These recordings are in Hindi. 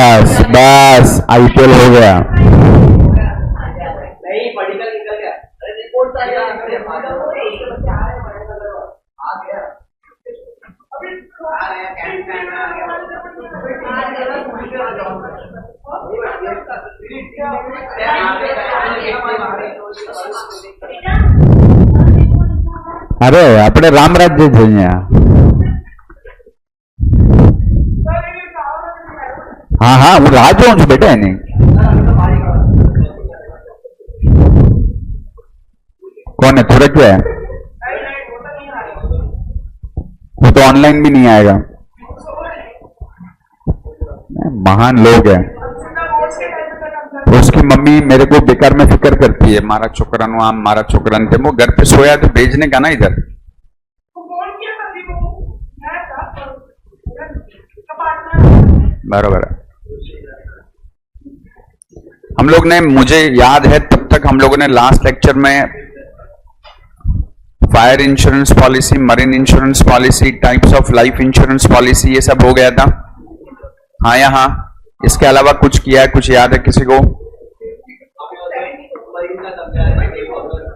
बस बस आईपीएल हो गया। अरे આપણે રામ રાજ્ય જોઈએ। हाँ हाँ હું રાહ જોઉં છું બેટા એની। कौन है तुरंत है? वो तो ऑनलाइन भी नहीं आएगा। महान लोग हैं। उसकी मम्मी मेरे को बेकार में फिक्र करती है, मारा छोकरानु आम मारा छोकरान थे। वो घर पे सोया तो भेजने का ना इधर। बराबर। हम लोग ने, मुझे याद है तब तक हम लोगों ने लास्ट लेक्चर में fire insurance policy, marine insurance policy, types of life insurance policy, ये सब हो गया था। हाँ या हाँ? इसके अलावा कुछ किया है? कुछ याद है किसी को?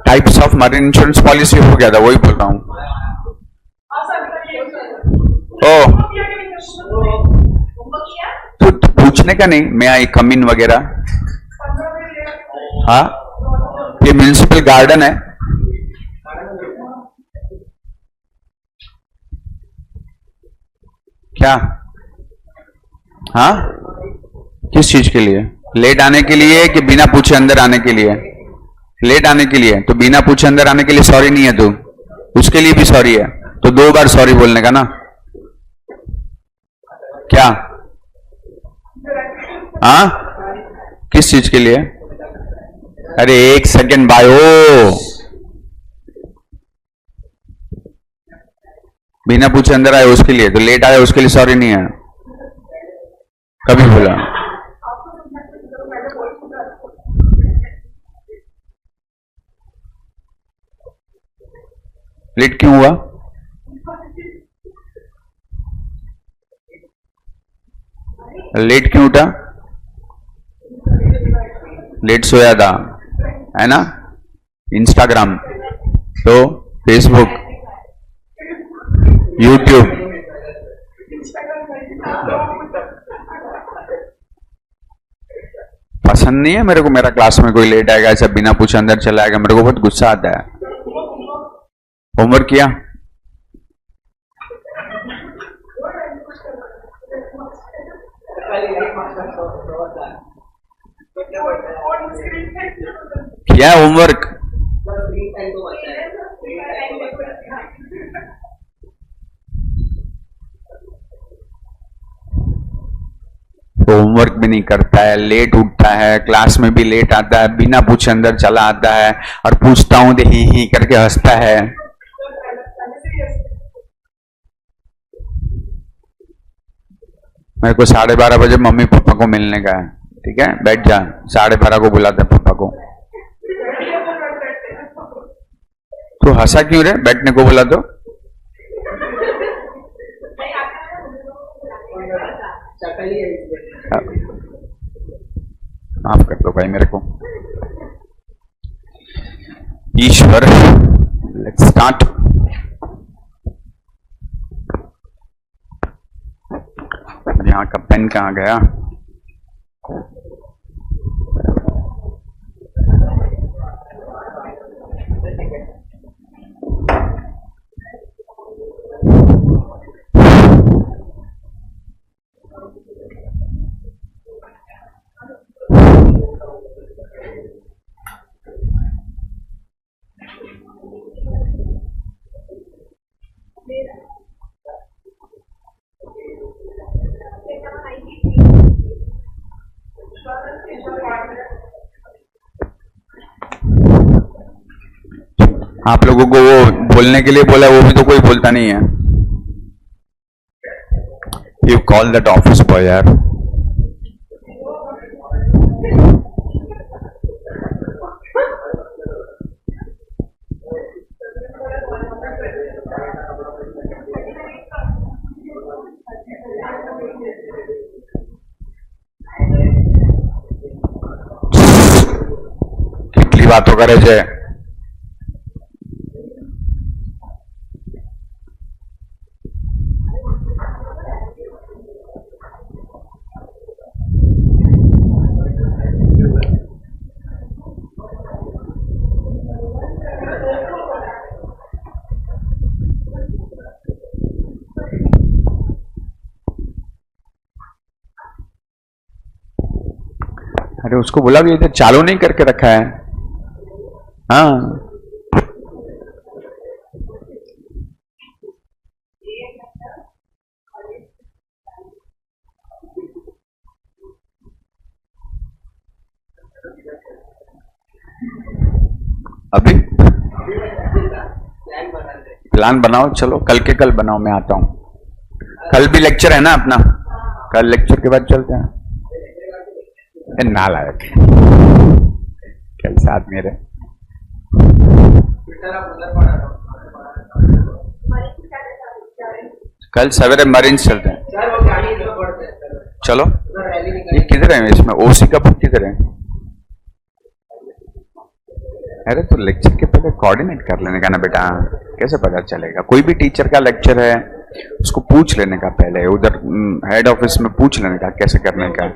Types of marine insurance policy हो गया था, वही बोल रहा हूं। ओ तो पूछने का नहीं, मैं आई कम इन वगैरह। हाँ, ये म्यूनिसिपल गार्डन है। क्या? हाँ, किस चीज के लिए? लेट आने के लिए कि बिना पूछे अंदर आने के लिए? लेट आने के लिए। तो बिना पूछे अंदर आने के लिए सॉरी नहीं है तू, उसके लिए भी सॉरी है। तो 2 बार सॉरी बोलने का ना। क्या? हाँ, किस चीज के लिए? अरे 1 सेकेंड भाई। बिना पूछे अंदर आए उसके लिए, तो लेट आए उसके लिए सॉरी नहीं है कभी बोला? लेट क्यों हुआ? लेट क्यों उठा? लेट सोया था, है ना? इंस्टाग्राम, तो फेसबुक, यूट्यूब। पसंद नहीं है मेरे को, मेरा क्लास में कोई लेट आएगा ऐसा बिना पूछे अंदर चला आएगा, मेरे को बहुत गुस्सा आता है। होमवर्क किया? किया होमवर्क? होमवर्क भी नहीं करता है, लेट उठता है, क्लास में भी लेट आता है, बिना पूछे अंदर चला आता है, और पूछता हूं तो ही करके हंसता है। मेरे को 12:30 बजे मम्मी पापा को मिलने का है, ठीक है? बैठ जा, 12:30 को बुलाते पापा को। तो हंसा क्यों रे? बैठने को बोला तो। माफ कर दो भाई मेरे को। ईश्वर, लेट्स स्टार्ट। यहाँ का पेन कहाँ गया? आप लोगों को वो बोलने के लिए बोला, वो भी तो कोई बोलता नहीं है। You call that office boy यार। બધી વાતો કરે છે. अरे उसको बोला भी इधर चालू नहीं करके रखा है. हाँ अभी प्लान बनाओ. चलो कल के कल बनाओ, मैं आता हूं. कल भी लेक्चर है ना अपना, कल लेक्चर के बाद चलते हैं. ना लायक कैसे आदमी रहे. कल सवेरे मरीन चलते हैं. चलो. ये किधर है इसमें? ओसी का बुक किधर है? अरे तो लेक्चर के पहले कोऑर्डिनेट कर लेने का ना बेटा. कैसे पता चलेगा? कोई भी टीचर का लेक्चर है उसको पूछ लेने का पहले, उधर हेड ऑफिस में पूछ लेने का कैसे करने का.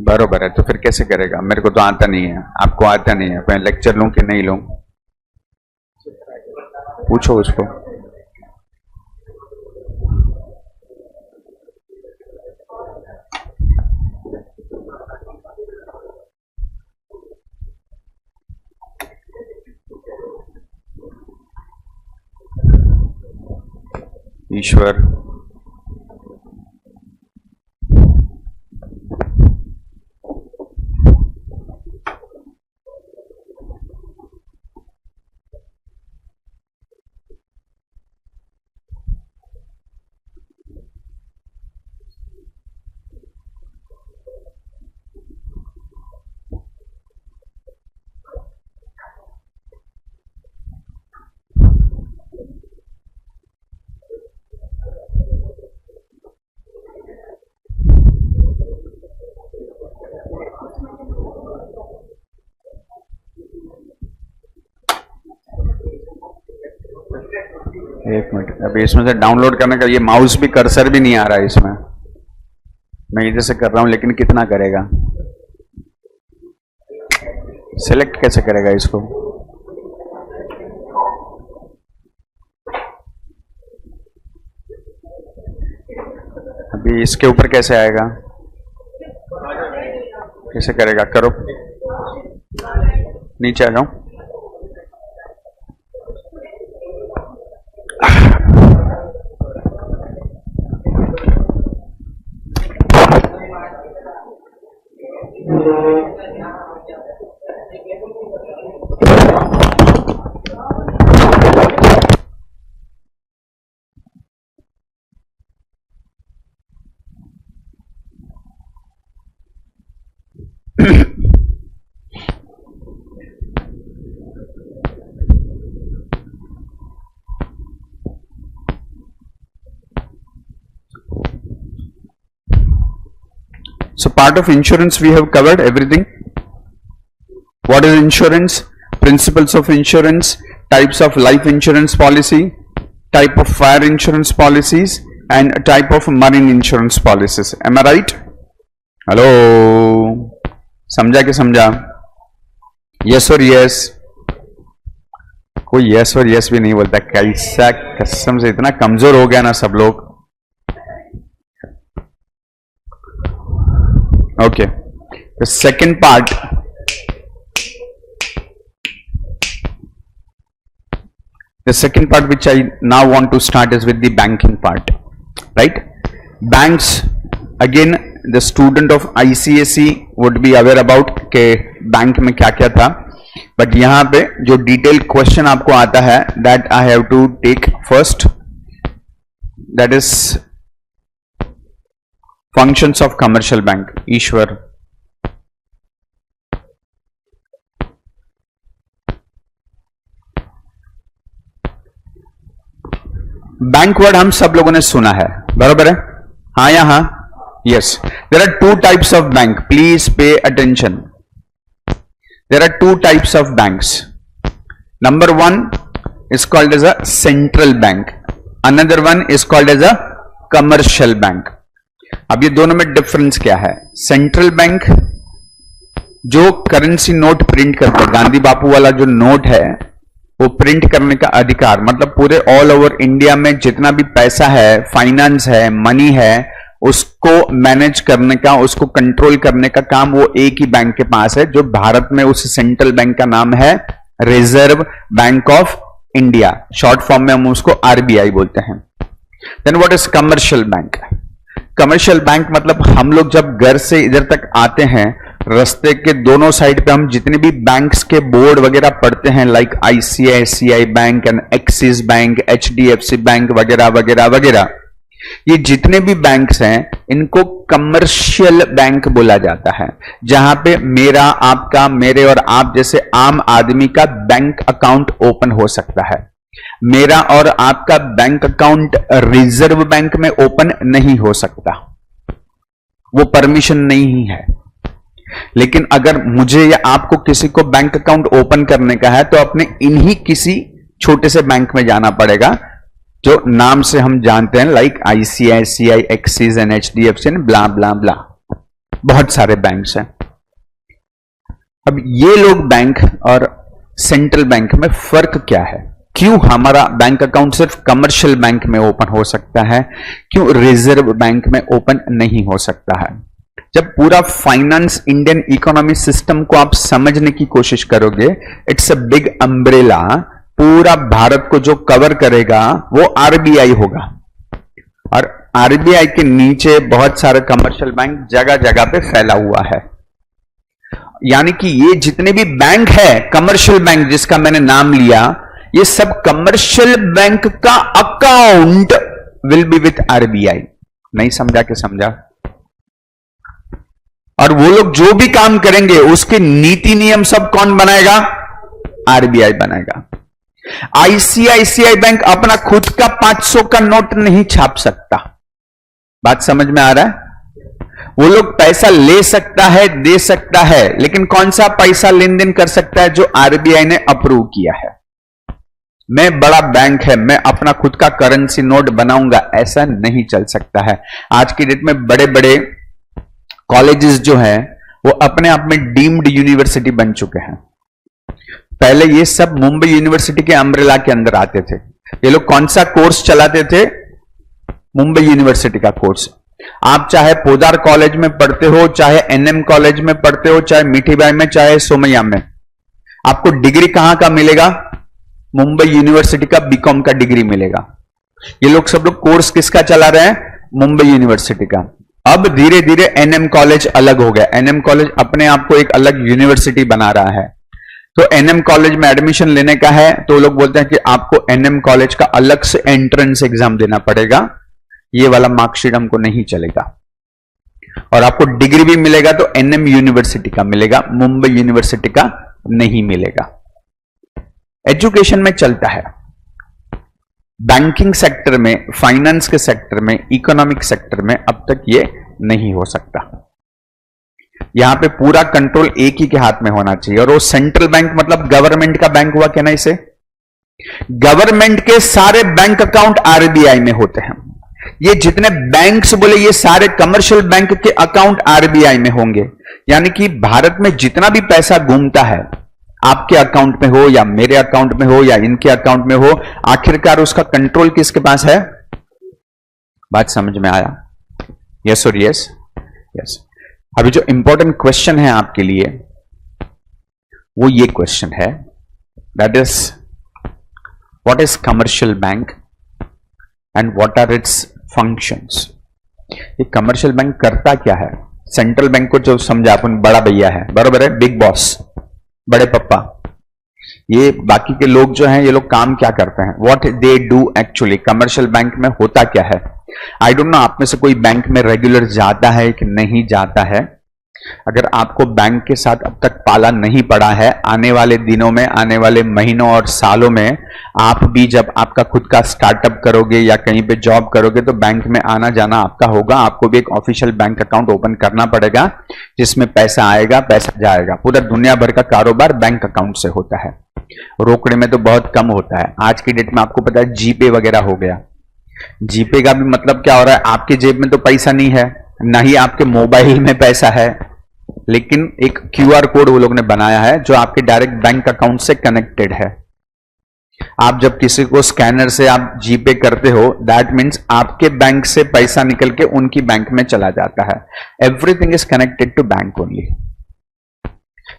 बरोबर है. तो फिर कैसे करेगा? मेरे को तो आता नहीं है, आपको आता नहीं है. मैं लेक्चर लूं कि नहीं लूं? पूछो उसको. ईश्वर एक मिनट. अभी इसमें से डाउनलोड करने का ये माउस भी, कर्सर भी नहीं आ रहा है इसमें. मैं इधर से कर रहा हूं लेकिन कितना करेगा? सिलेक्ट कैसे करेगा इसको? अभी इसके ऊपर कैसे आएगा? कैसे करेगा? करो. नीचे आ जाओ. So part of insurance we have covered everything. What is insurance? Principles of insurance, types of life insurance policy, type of fire insurance policies, and a type of marine insurance policies. Am I right? Hello? समझा कि समझा? Yes or yes? कोई yes और yes भी नहीं बोलता. कैसा कसम से इतना कमजोर हो गया ना सब लोग. Okay, the second part, which I now want to start is with the banking part, right? Banks, again the student of ICSE would be aware about के बैंक में क्या क्या था, but यहाँ पे जो डिटेल क्वेश्चन आपको आता है that I have to take first, that is functions of commercial bank. Ishwar. Bank word हम सब लोगों ने सुना है, बराबर है? हाँ या हाँ? Yes. There are two types of bank. Please pay attention. There are two types of banks. Number one is called as a central bank. Another one is called as a commercial bank. अब ये दोनों में डिफरेंस क्या है? सेंट्रल बैंक जो करेंसी नोट प्रिंट करता है, गांधी बापू वाला जो नोट है वो प्रिंट करने का अधिकार, मतलब पूरे ऑल ओवर इंडिया में जितना भी पैसा है, फाइनेंस है, मनी है, उसको मैनेज करने का, उसको कंट्रोल करने का काम वो एक ही बैंक के पास है, जो भारत में उस सेंट्रल बैंक का नाम है Reserve Bank of India. Short form में हम उसको आरबीआई बोलते हैं। Then what is commercial bank? Commercial bank मतलब हम लोग जब घर से इधर तक आते हैं, रास्ते के दोनों साइड पे हम जितने भी बैंक्स के बोर्ड वगैरह पढ़ते हैं, like ICICI bank and axis bank, HDFC bank वगैरह वगैरह वगैरह, ये जितने भी बैंक्स हैं इनको कमर्शियल बैंक बोला जाता है, जहां पे मेरा, आपका, मेरे और आप जैसे आम आदमी का बैंक अकाउंट ओपन हो सकता है। मेरा और आपका बैंक अकाउंट रिजर्व बैंक में ओपन नहीं हो सकता, वो परमिशन नहीं है। लेकिन अगर मुझे या आपको किसी को बैंक अकाउंट ओपन करने का है तो अपने इन्हीं किसी छोटे से बैंक में जाना पड़ेगा जो नाम से हम जानते हैं, like ICICI, Axis and HDFC and blah blah blah, बहुत सारे बैंक्स हैं। अब ये लोग बैंक और सेंट्रल बैंक में फर्क क्या है? क्यों हमारा बैंक अकाउंट सिर्फ कमर्शियल बैंक में ओपन हो सकता है, क्यों रिजर्व बैंक में ओपन नहीं हो सकता है? जब पूरा फाइनेंस, इंडियन इकोनॉमी सिस्टम को आप समझने की कोशिश करोगे, इट्स अ बिग अम्ब्रेला, पूरा भारत को जो कवर करेगा वो आरबीआई होगा, और आरबीआई के नीचे बहुत सारे कमर्शियल बैंक जगह जगह पे फैला हुआ है। यानी कि ये जितने भी बैंक है, कमर्शियल बैंक जिसका मैंने नाम लिया, ये सब कमर्शियल बैंक का account will be with RBI. नहीं समझा कि समझा? और वो लोग जो भी काम करेंगे उसके नीति नियम सब कौन बनाएगा? आरबीआई बनाएगा। आईसीआईसीआई बैंक अपना खुद का 500 का नोट नहीं छाप सकता। बात समझ में आ रहा है? वो लोग पैसा ले सकता है, दे सकता है, लेकिन कौन सा पैसा लेन देन कर सकता है? जो आरबीआई ने अप्रूव किया है। मैं बड़ा बैंक है, मैं अपना खुद का करेंसी नोट बनाऊंगा, ऐसा नहीं चल सकता है। आज की डेट में बड़े बड़े कॉलेजेस जो हैं वो अपने आप में डीम्ड यूनिवर्सिटी बन चुके हैं। पहले ये सब मुंबई यूनिवर्सिटी के अम्ब्रेला के अंदर आते थे। ये लोग कौन सा कोर्स चलाते थे? मुंबई यूनिवर्सिटी का कोर्स। आप चाहे पोदार कॉलेज में पढ़ते हो, चाहे एनएम कॉलेज में पढ़ते हो, चाहे मीठीबाई में, चाहे सोमैया में, आपको डिग्री कहां का मिलेगा? मुंबई यूनिवर्सिटी का बीकॉम का डिग्री मिलेगा। ये लोग सब लोग कोर्स किसका चला रहे हैं? मुंबई यूनिवर्सिटी का। अब धीरे धीरे एनएम कॉलेज अलग हो गया। एनएम कॉलेज अपने आप को एक अलग यूनिवर्सिटी बना रहा है। तो एनएम कॉलेज में एडमिशन लेने का है तो लोग बोलते हैं कि आपको एनएम कॉलेज का अलग से एंट्रेंस एग्जाम देना पड़ेगा, ये वाला मार्कशीट हमको नहीं चलेगा। और आपको डिग्री भी मिलेगा तो एनएम यूनिवर्सिटी का मिलेगा, मुंबई यूनिवर्सिटी का नहीं मिलेगा। एजुकेशन में चलता है, बैंकिंग सेक्टर में, फाइनेंस के सेक्टर में, इकोनॉमिक सेक्टर में अब तक ये नहीं हो सकता। यहां पे पूरा कंट्रोल एक ही के हाथ में होना चाहिए। और वो सेंट्रल बैंक मतलब गवर्नमेंट का बैंक हुआ क्या ना? इसे गवर्नमेंट के सारे बैंक अकाउंट आरबीआई में होते हैं। ये जितने बैंक्स बोले ये सारे कमर्शियल बैंक के अकाउंट आरबीआई में होंगे। यानी कि भारत में जितना भी पैसा घूमता है, आपके अकाउंट में हो या मेरे अकाउंट में हो या इनके अकाउंट में हो, आखिरकार उसका कंट्रोल किसके पास है? बात समझ में आया? यस और यस? यस। अभी जो इंपॉर्टेंट क्वेश्चन है आपके लिए वो ये क्वेश्चन है, that is what is commercial bank and what are its functions. ये कमर्शियल बैंक करता क्या है? सेंट्रल बैंक को जो समझा अपन बड़ा भैया है, बरोबर है, बिग बॉस, बड़े पप्पा। ये बाकी के लोग जो हैं ये लोग काम क्या करते हैं? What they do actually. Commercial bank में होता क्या है? आई डोंट नो आप में से कोई बैंक में रेगुलर जाता है कि नहीं जाता है, अगर आपको बैंक के साथ अब तक पाला नहीं पड़ा है, आने वाले दिनों में, आने वाले महीनों और सालों में आप भी जब आपका खुद का स्टार्टअप करोगे या कहीं पे जॉब करोगे तो बैंक में आना जाना आपका होगा। आपको भी एक ऑफिशियल बैंक अकाउंट ओपन करना पड़ेगा जिसमें पैसा आएगा, पैसा जाएगा। पूरा दुनिया भर का कारोबार बैंक अकाउंट से होता है, रोकड़े में तो बहुत कम होता है। आज की डेट में आपको पता है जीपे वगैरह हो गया। जीपे का भी मतलब क्या हो रहा है, आपके जेब में तो पैसा नहीं है, ना ही आपके मोबाइल में पैसा है, लेकिन एक क्यूआर कोड वो लोग ने बनाया है जो आपके डायरेक्ट बैंक अकाउंट से कनेक्टेड है। आप जब किसी को स्कैनर से आप जीपे करते हो, दैट मीन्स आपके बैंक से पैसा निकल के उनकी बैंक में चला जाता है। Everything is connected to bank only.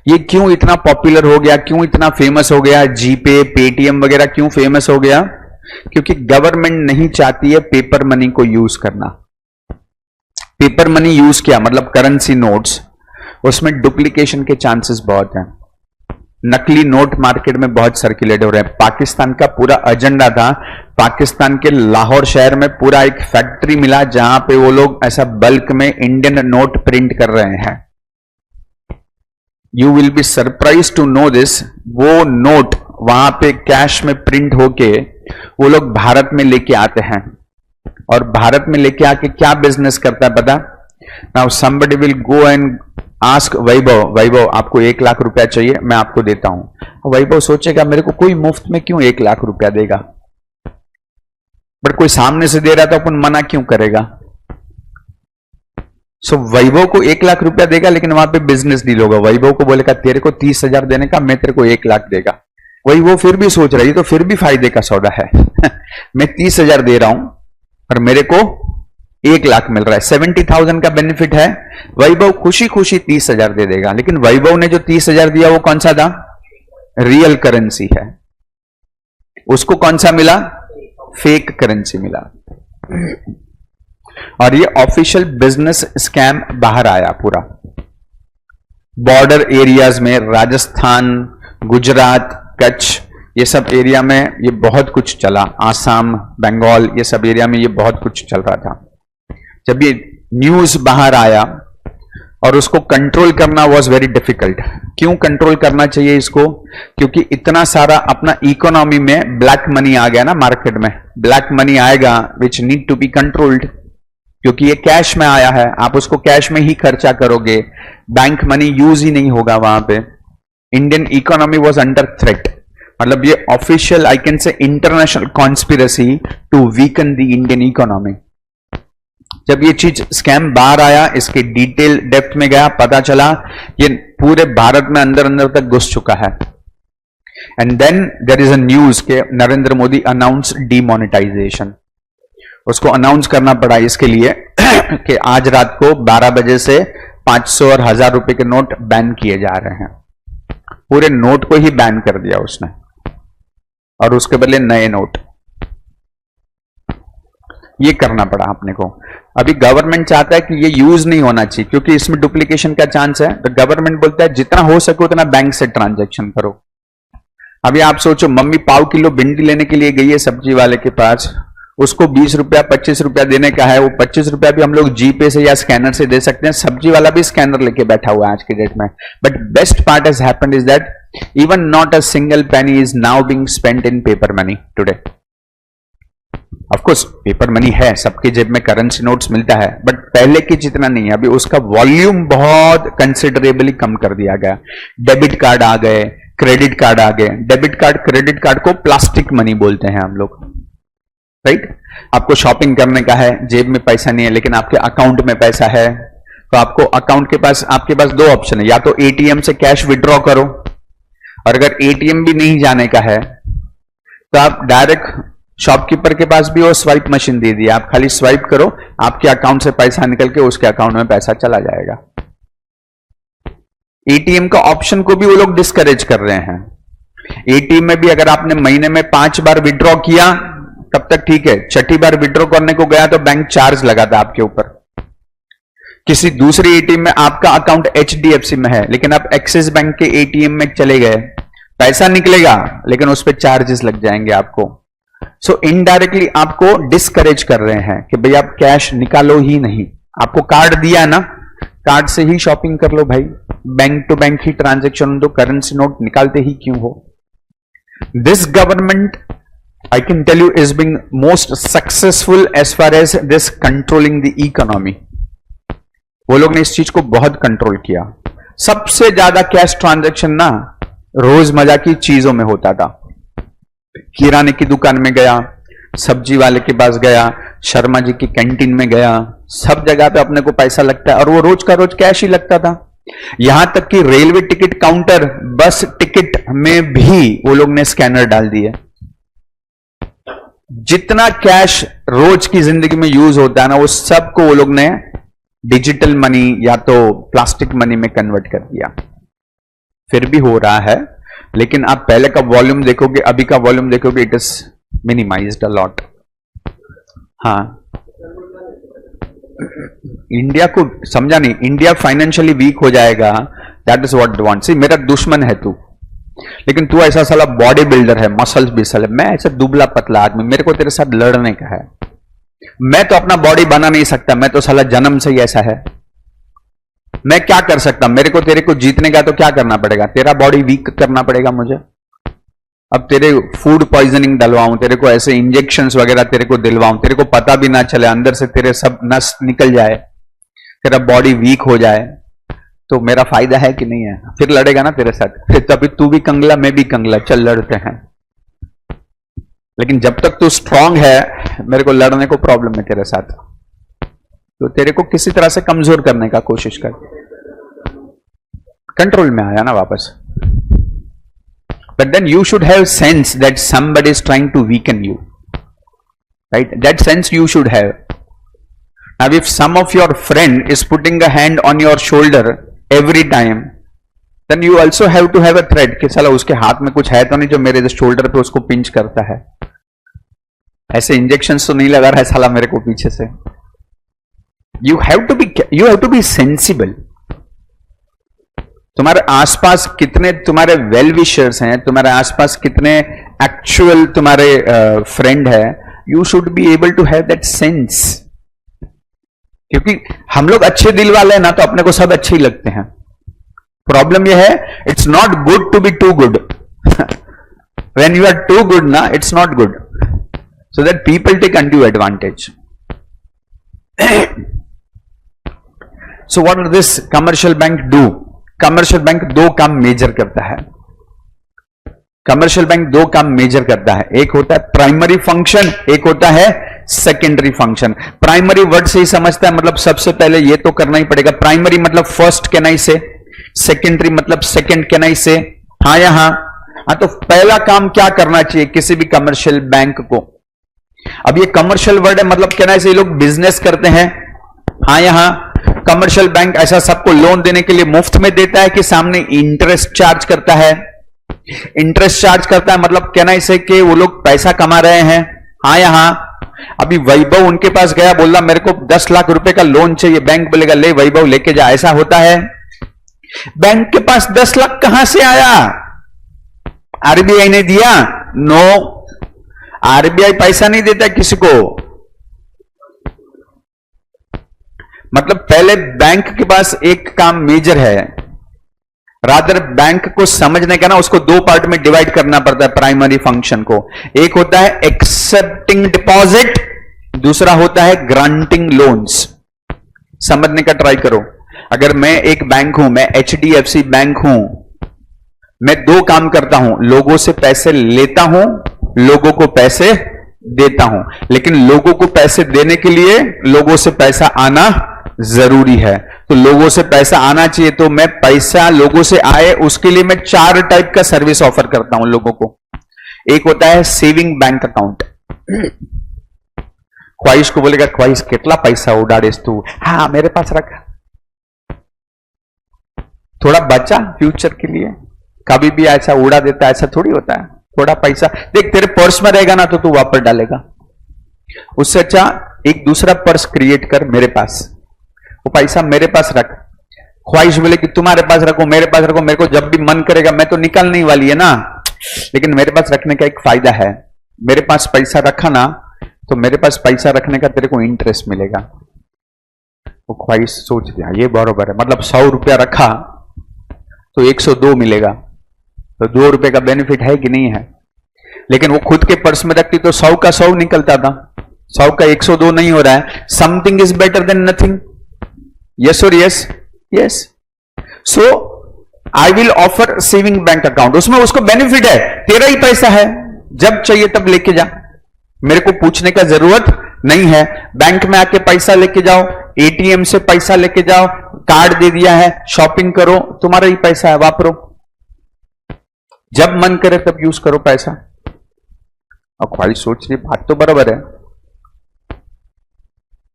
ये क्यों इतना पॉपुलर हो गया, क्यों इतना फेमस हो गया जीपे, पेटीएम वगैरह क्यों फेमस हो गया? क्योंकि गवर्नमेंट नहीं चाहती है पेपर मनी को यूज करना। पेपर मनी यूज किया मतलब करेंसी नोट्स, उसमें डुप्लीकेशन के चांसेस बहुत हैं। नकली नोट मार्केट में बहुत सर्कुलेट हो रहे हैं। पाकिस्तान का पूरा एजेंडा था, पाकिस्तान के लाहौर शहर में पूरा एक फैक्ट्री मिला जहां पे वो लोग ऐसा बल्क में इंडियन नोट प्रिंट कर रहे हैं। You will be surprise to know this. वो नोट वहां पे कैश में प्रिंट होके वो लोग भारत में लेके आते हैं, और भारत में लेके आके क्या बिजनेस करता है पता? Now somebody will go and ask Vaibhav, Vaibhav आपको 1 लाख रुपया चाहिए, मैं आपको देता हूं। वैभव सोचेगा मेरे को कोई मुफ्त में क्यों 1 लाख रुपया देगा, बट कोई सामने से दे रहा तो अपन मना क्यों करेगा? सो वैभव को 1 लाख रुपया देगा, लेकिन वहां पे बिजनेस डील होगा। वैभव को बोलेगा तेरे को 30,000 देने का, मैं तेरे को 1 लाख देगा। वही वो फिर भी सोच रहा है ये तो फिर भी फायदे का सौदा है मैं 30,000 दे रहा हूं और मेरे को 1 लाख मिल रहा है, 70,000 का बेनिफिट है। वैभव खुशी खुशी 30,000 दे देगा, लेकिन वैभव ने जो 30,000 दिया वो कौन सा था? रियल करेंसी है। उसको कौन सा मिला? फेक करेंसी मिला। और ये ऑफिशियल बिजनेस स्कैम बाहर आया पूरा। बॉर्डर एरियाज में राजस्थान, गुजरात, कच्छ, ये सब एरिया में ये बहुत कुछ चला। आसाम, बंगाल, ये सब एरिया में ये बहुत कुछ चल रहा था। जब ये न्यूज बाहर आया और उसको कंट्रोल करना वाज वेरी डिफिकल्ट। क्यों कंट्रोल करना चाहिए इसको? क्योंकि इतना सारा अपना इकोनॉमी में ब्लैक मनी आ गया ना मार्केट में। ब्लैक मनी आएगा which need to be controlled, क्योंकि ये कैश में आया है, आप उसको कैश में ही खर्चा करोगे, बैंक मनी यूज ही नहीं होगा वहां पे। Indian economy was under threat. मतलब ये official I can say international conspiracy to weaken the Indian economy. जब ये चीज स्कैम बाहर आया, इसके डिटेल डेप्थ में गया, पता चला ये पूरे भारत में अंदर अंदर तक घुस चुका है। And then there is a news के नरेंद्र मोदी अनाउंस डीमोनेटाइजेशन। उसको अनाउंस करना पड़ा इसके लिए कि आज रात को 12 बजे से 500 और 1000 रुपए के नोट बैन किए जा रहे हैं। पूरे नोट को ही बैन कर दिया उसने, और उसके बदले नए नोट। ये करना पड़ा अपने को। अभी गवर्नमेंट चाहता है कि ये यूज नहीं होना चाहिए क्योंकि इसमें डुप्लीकेशन का चांस है। तो गवर्नमेंट बोलता है जितना हो सके उतना बैंक से ट्रांजैक्शन करो। अभी आप सोचो, मम्मी पाव किलो भिंडी लेने के लिए गई है सब्जी वाले के पास, उसको 20 रुपया 25 रुपया देने का है। वो 25 रुपया भी हम लोग जीपे से या स्कैनर से दे सकते हैं। सब्जी वाला भी स्कैनर लेके बैठा हुआ है आज की डेट में। But best part has happened is that even not a single penny is now being spent in paper money today. Of course paper money है, सबके जेब में करेंसी नोट्स मिलता है, बट पहले की जितना नहीं है। अभी उसका वॉल्यूम बहुत कंसिडरेबली कम कर दिया गया। डेबिट कार्ड आ गए, क्रेडिट कार्ड आ गए। डेबिट कार्ड, क्रेडिट कार्ड को प्लास्टिक मनी बोलते हैं हम लोग, राइट? आपको शॉपिंग करने का है, जेब में पैसा नहीं है लेकिन आपके अकाउंट में पैसा है, तो आपको अकाउंट के पास, आपके पास 2 ऑप्शन है, या तो एटीएम से कैश विड्रॉ करो, और अगर एटीएम भी नहीं जाने का है तो आप डायरेक्ट शॉपकीपर के पास भी वो स्वाइप मशीन दे दी, आप खाली स्वाइप करो, आपके अकाउंट से पैसा निकल के उसके अकाउंट में पैसा चला जाएगा। एटीएम का ऑप्शन को भी वो लोग डिस्करेज कर रहे हैं। एटीएम में भी अगर आपने महीने में 5 बार विड्रॉ किया तब तक ठीक है, 6ठी बार विड्रॉ करने को गया तो बैंक चार्ज लगाता आपके ऊपर। किसी दूसरे एटीएम में आपका अकाउंट एचडीएफसी में है लेकिन आप एक्सिस बैंक के एटीएम में चले गए, पैसा निकलेगा लेकिन उस पर चार्जेस लग जाएंगे आपको। सो इनडायरेक्टली आपको डिस्करेज कर रहे हैं कि भाई आप कैश निकालो ही नहीं। आपको कार्ड दिया ना, कार्ड से ही शॉपिंग कर लो भाई, बैंक टू बैंक ही ट्रांजैक्शन, तो करेंसी नोट निकालते ही क्यों हो? This government, I can tell you, is being most successful as far as this controlling the economy. वो लोग ने इस चीज को बहुत कंट्रोल किया। सबसे ज्यादा कैश ट्रांजैक्शन ना रोजमर्रा की चीजों में होता था। किराने की दुकान में गया, सब्जी वाले के पास गया, शर्मा जी की कैंटीन में गया, सब जगह पे अपने को पैसा लगता है और वो रोज का रोज कैश ही लगता था। यहां तक कि रेलवे टिकट काउंटर, बस टिकट में भी वो लोग ने स्कैनर डाल दिए। जितना कैश रोज की जिंदगी में यूज होता है ना, वो सबको वो लोग ने डिजिटल मनी या तो प्लास्टिक मनी में कन्वर्ट कर दिया। फिर भी हो रहा है, लेकिन आप पहले का वॉल्यूम देखोगे, अभी का वॉल्यूम देखोगे, it is minimised a lot. हाँ, इंडिया को समझा नहीं, इंडिया फाइनेंशियली वीक हो जाएगा, दैट इज व्हाट वांट। सी, मेरा दुश्मन है तू, लेकिन तू ऐसा साला बॉडी बिल्डर है, मसल्स बिसल है, मैं ऐसा दुबला पतला आदमी, मेरे को तेरे साथ लड़ने का है। मैं तो अपना बॉडी बना नहीं सकता, मैं तो साला जन्म से ही ऐसा है। मैं क्या कर सकता? मेरे को तेरे को जीतने का तो क्या करना पड़ेगा? तेरा बॉडी वीक करना पड़ेगा मुझे। अब तेरे फूड पॉइजनिंग डलवाऊं, तेरे को ऐसे इंजेक्शंस वगैरह तेरे को दिलवाऊं, तेरे को पता भी ना चले, अंदर से तेरे सब नस निकल जाए, तेरा बॉडी वीक हो जाए, तो मेरा फायदा है कि नहीं है? फिर लड़ेगा ना तेरे साथ, फिर तभी तू भी कंगला, मैं भी कंगला, चल लड़ते हैं। लेकिन जब तक तू स्ट्रांग है, मेरे को लड़ने को प्रॉब्लम है तेरे साथ, तो तेरे को किसी तरह से कमजोर करने का कोशिश कर। कंट्रोल में आया ना वापस। But then you should have sense that somebody is trying to weaken you, right? That sense you should have. Now if some of your friend is putting a hand on your shoulder every time, then you also have to have a threat कि साला उसके हाथ में कुछ है तो नहीं जो मेरे शोल्डर पे उसको पिंच करता है। ऐसे इंजेक्शंस तो नहीं लगा रहा है साला मेरे को पीछे से। You have to be sensible। तुम्हारे आसपास कितने तुम्हारे वेल विशर्स हैं, तुम्हारे आसपास कितने एक्चुअल तुम्हारे फ्रेंड है, you should be able to have that sense। क्योंकि हम लोग अच्छे दिल वाले हैं ना, तो अपने को सब अच्छे ही लगते हैं। प्रॉब्लम यह है, it's not good to be too good. When you are too good ना, it's not good, so that people take undue advantage. So what do this commercial bank do? Commercial bank दो काम मेजर करता है। कमर्शियल बैंक दो काम मेजर करता है, एक होता है प्राइमरी फंक्शन, एक होता है सेकेंडरी फंक्शन। प्राइमरी वर्ड से ही समझता है, मतलब सबसे पहले ये तो करना ही पड़ेगा। प्राइमरी मतलब फर्स्ट कैन आई से, सेकेंडरी मतलब सेकेंड कैन आई से। हाँ या हाँ? हाँ, तो पहला काम क्या करना चाहिए किसी भी कमर्शियल बैंक को? अब ये कमर्शियल वर्ड है, मतलब कैन आई से, ये लोग बिजनेस करते हैं। हाँ या हाँ? कमर्शियल बैंक ऐसा सबको लोन देने के लिए मुफ्त में देता है कि सामने इंटरेस्ट चार्ज करता है? इंटरेस्ट चार्ज करता है, मतलब कहना इसे कि वो लोग पैसा कमा रहे हैं। हाँ या हाँ? अभी वैभव उनके पास गया, बोला मेरे को 10 लाख रुपए का लोन चाहिए, बैंक बोलेगा ले वैभव लेके जा, ऐसा होता है? बैंक के पास 10 लाख कहां से आया? आरबीआई ने दिया? नो, आरबीआई पैसा नहीं देता किसी को। मतलब पहले बैंक के पास एक काम मेजर है, रादर बैंक को समझने का ना, उसको दो पार्ट में डिवाइड करना पड़ता है प्राइमरी फंक्शन को। एक होता है एक्सेप्टिंग डिपॉजिट, दूसरा होता है ग्रांटिंग लोन्स। समझने का ट्राई करो। अगर मैं एक बैंक हूं, मैं एचडीएफसी बैंक हूं, मैं दो काम करता हूं, लोगों से पैसे लेता हूं, लोगों को पैसे देता हूं। लेकिन लोगों को पैसे देने के लिए लोगों से पैसा आना जरूरी है, तो लोगों से पैसा आना चाहिए, तो मैं पैसा लोगों से आए उसके लिए मैं 4 टाइप का सर्विस ऑफर करता हूं लोगों को। एक होता है सेविंग बैंक अकाउंट। ख्वाहिश को बोलेगा, ख्वाहिश कितना पैसा उड़ाड़ेस तू? हाँ मेरे पास रख, थोड़ा बचा फ्यूचर के लिए। कभी भी ऐसा उड़ा देता, ऐसा थोड़ी होता है। थोड़ा पैसा देख, तेरे पर्स में रहेगा ना तो तू वापस डालेगा। उससे अच्छा एक दूसरा पर्स क्रिएट कर मेरे पास, वो पैसा मेरे पास रख। ख्वाहिश बोले कि तुम्हारे पास रखो, मेरे पास रखो, मेरे को जब भी मन करेगा, मैं तो निकलने वाली है ना। लेकिन मेरे पास रखने का एक फायदा है, मेरे पास पैसा रखा ना, तो मेरे पास पैसा रखने का तेरे को इंटरेस्ट मिलेगा। वो ख्वाहिश सोच दिया ये बराबर है, मतलब 100 रुपया रखा तो 102 मिलेगा, तो 2 रुपए का बेनिफिट है कि नहीं है। लेकिन वो खुद के पर्स में रखती तो 100 का 100 निकलता था, 100 का 102 नहीं हो रहा है। Something is better than nothing, yes और yes, yes. So I will offer saving bank account, उसमें उसको बेनिफिट है, तेरा ही पैसा है, जब चाहिए तब लेके जा, मेरे को पूछने का जरूरत नहीं है। बैंक में आके पैसा लेके जाओ, एटीएम से पैसा लेके जाओ, कार्ड दे दिया है, शॉपिंग करो, तुम्हारा ही पैसा है, वापरो, जब मन करे तब यूज करो पैसा। और ख्वाहिश सोच रही बात तो बराबर है।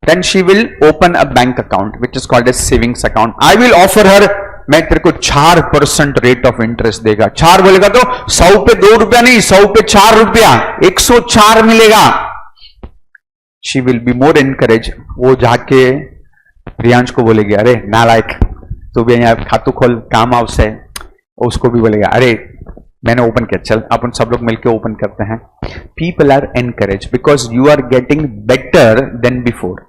Then she will open a bank account which is called as savings account. I will offer her, मैं तेरे को 4% रेट ऑफ इंटरेस्ट देगा। 4 बोलेगा तो 100 पे 2 रुपया नहीं, 100 पे 4 रुपया, 104 मिलेगा। She will be more encourage, वो जाके प्रियांश को बोलेगी अरे नालायक तू भी यहाँ खातू खोल, काम हाउस है। उसको भी बोलेगा अरे मैंने ओपन किया, चल अपन सब लोग मिलकर ओपन करते हैं। People are encourage because you are getting better than before.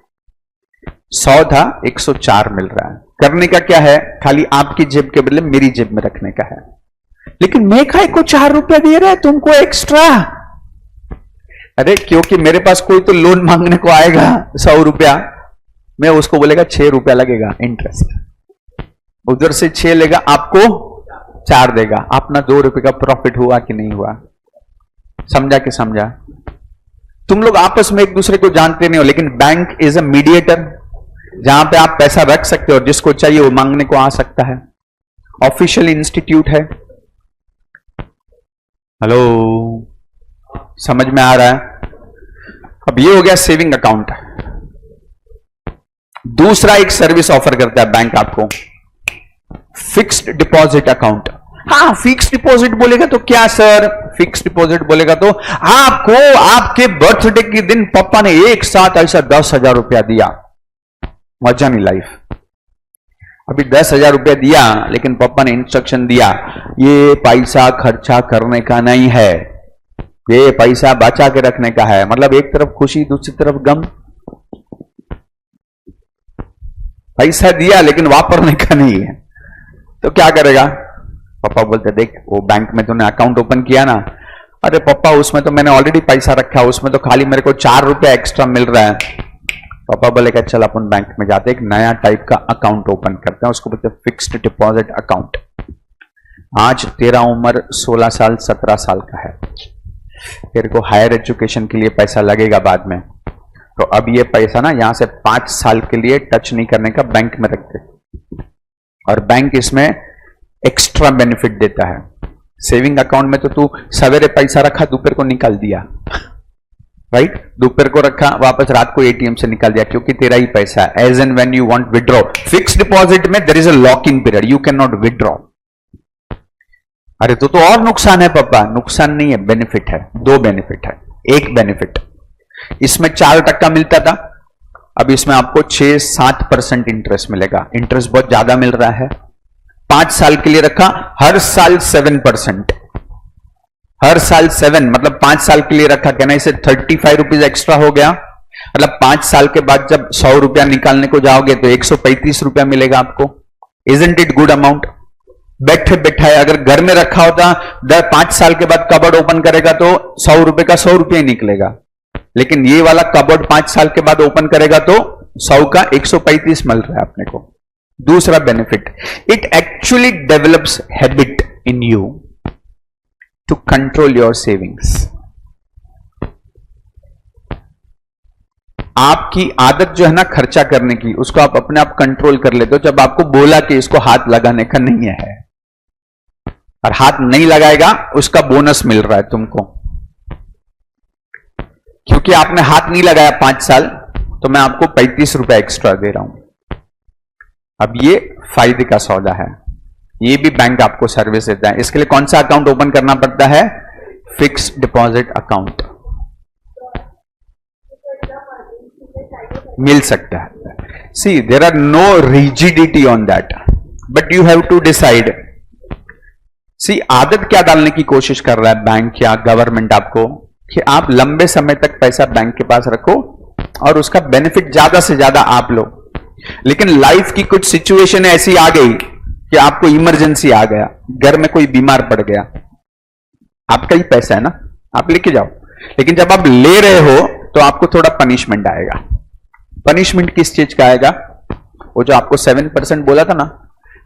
100 था, 104 मिल रहा है। करने का क्या है, खाली आपकी जेब के बदले मेरी जेब में रखने का है। लेकिन मैं खाए को 4 रुपया दे रहा है तुमको एक्स्ट्रा। अरे क्योंकि मेरे पास कोई तो लोन मांगने को आएगा 100 रुपया, मैं उसको बोलेगा 6 रुपया लगेगा इंटरेस्ट, उधर से 6 लेगा, आपको 4 देगा। अपना 2 रुपए का प्रॉफिट हुआ कि नहीं हुआ, समझा कि समझा। तुम लोग आपस में एक दूसरे को जानते नहीं हो, लेकिन बैंक इज अ मीडिएटर, जहां पे आप पैसा रख सकते हो, जिसको चाहिए वो मांगने को आ सकता है। ऑफिशियल इंस्टीट्यूट है। हेलो, समझ में आ रहा है? अब ये हो गया सेविंग अकाउंट। दूसरा एक सर्विस ऑफर करता है बैंक आपको, फिक्स्ड डिपॉजिट अकाउंट। हाँ, फिक्स्ड डिपॉजिट बोलेगा तो क्या सर, फिक्स्ड डिपॉजिट बोलेगा तो आपको आपके बर्थडे के दिन पापा ने एक साथ ऐसा 10,000 रुपया दिया, मजा नहीं लाइफ। अभी 10,000 रुपया दिया, लेकिन पापा ने इंस्ट्रक्शन दिया ये पैसा खर्चा करने का नहीं है, ये पैसा बचा के रखने का है। मतलब एक तरफ खुशी दूसरी तरफ गम। पैसा दिया लेकिन वापरने का नहीं है, तो क्या करेगा? पापा बोलते देख वो बैंक में तूने अकाउंट ओपन किया ना, अरे पापा उसमें तो मैंने ऑलरेडी पैसा रखा, उसमें तो खाली मेरे को 4 रुपया एक्स्ट्रा मिल रहा है। पापा बोलेगा चल अपन बैंक में जाते एक नया टाइप का अकाउंट ओपन करते हैं, उसको बोलते हैं फिक्स्ड डिपॉजिट अकाउंट। आज तेरा उम्र 16 साल 17 साल का है, तेरे को हायर एजुकेशन के लिए पैसा लगेगा बाद में, तो अब ये पैसा ना यहां से 5 साल के लिए टच नहीं करने का, बैंक में रखते। और बैंक इसमें एक्स्ट्रा बेनिफिट देता है। सेविंग अकाउंट में तो तू सवेरे पैसा रखा, दोपहर को निकाल दिया, राइट? दोपहर को रखा, वापस रात को एटीएम से निकाल दिया, क्योंकि तेरा ही पैसा है। As and when you want withdraw. Fixed deposit में there is a lock in period, you can not withdraw. अरे तो और नुकसान है पापा। नुकसान नहीं है, बेनिफिट है। 2 बेनिफिट है। एक बेनिफिट इसमें 4% मिलता था, अब इसमें आपको 6-7% इंटरेस्ट मिलेगा। इंटरेस्ट बहुत ज्यादा मिल रहा है। 5 साल के लिए रखा, हर साल 7%, हर साल 7, मतलब 5 साल के लिए रखा, कहना इसे 35 रुपीज एक्स्ट्रा हो गया। मतलब 5 साल के बाद जब 100 रुपया निकालने को जाओगे तो 135 रुपया मिलेगा आपको। Isn't it good amount? बैठे बैठाए अगर घर में रखा होता, 5 साल के बाद कबर्ड ओपन करेगा तो 100 रुपए का 100 रुपया ही निकलेगा, लेकिन ये वाला कबर्ड 5 साल के बाद ओपन करेगा तो 100 का 135 मिल रहा है अपने को। दूसरा benefit, it actually develops habit in you to control your savings. आपकी आदत जो है ना खर्चा करने की, उसको आप अपने आप कंट्रोल कर लेते हो जब आपको बोला कि इसको हाथ लगाने का नहीं है, और हाथ नहीं लगाएगा उसका बोनस मिल रहा है तुमको, क्योंकि आपने हाथ नहीं लगाया 5 साल, तो मैं आपको 35 रुपया एक्स्ट्रा दे रहा हूं। अब ये फायदे का सौदा है। ये भी बैंक आपको सर्विस देता है। इसके लिए कौन सा अकाउंट ओपन करना पड़ता है? Fixed deposit account. मिल सकता है। See there are no rigidity on that, but you have to decide. See आदत क्या डालने की कोशिश कर रहा है बैंक या गवर्नमेंट आपको, कि आप लंबे समय तक पैसा बैंक के पास रखो और उसका बेनिफिट ज्यादा से ज्यादा आप लो। लेकिन लाइफ की कुछ सिचुएशन ऐसी आ गई कि आपको इमरजेंसी आ गया, घर में कोई बीमार पड़ गया, आपका ही पैसा है ना, आप लेके जाओ, लेकिन जब आप ले रहे हो तो आपको थोड़ा पनिशमेंट आएगा। पनिशमेंट किस चीज का आएगा? वो जो आपको 7% बोला था ना,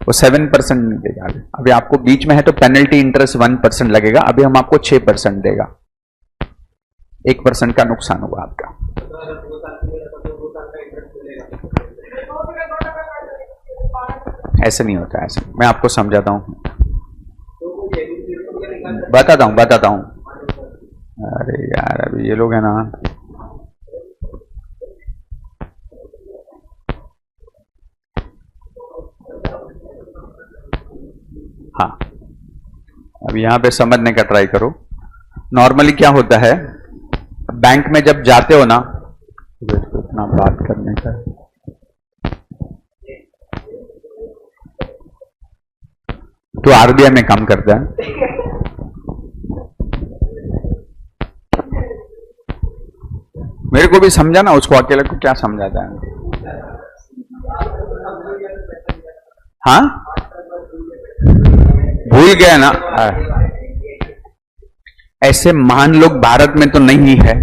वो 7% नहीं देगा। अभी आपको बीच में है तो पेनल्टी इंटरेस्ट 1% लगेगा, अभी हम आपको 6% देगा। 1% का नुकसान हुआ आपका। ऐसे नहीं होता, ऐसे मैं आपको समझाता हूं, बताता हूं। अरे यार अभी ये लोग है ना, हाँ अब यहां पे समझने का ट्राई करो। नॉर्मली क्या होता है, बैंक में जब जाते हो ना, इतना बात करने का, तो आरबीआई में काम करता है, मेरे को भी समझा ना, उसको अकेले को क्या समझाता है? हाँ भूल गया ना। ऐसे महान लोग भारत में तो नहीं है,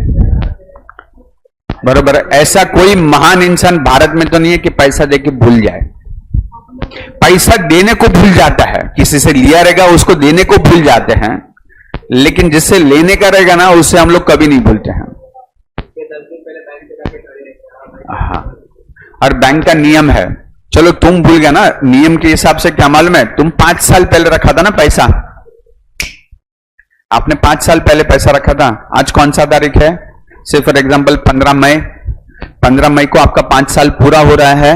बरोबर। ऐसा कोई महान इंसान भारत में तो नहीं है कि पैसा देके भूल जाए। पैसा देने को भूल जाता है, किसी से लिया रहेगा उसको देने को भूल जाते हैं, लेकिन जिससे लेने का रहेगा ना उससे हम लोग कभी नहीं भूलते हैं। हाँ, और बैंक का नियम है, चलो तुम भूल गया ना, नियम के हिसाब से क्या मालूम है, तुम 5 साल पहले रखा था ना पैसा, आपने 5 साल पहले पैसा रखा था, आज कौन सा तारीख है? से फॉर एग्जांपल 15 मई को आपका 5 साल पूरा हो रहा है।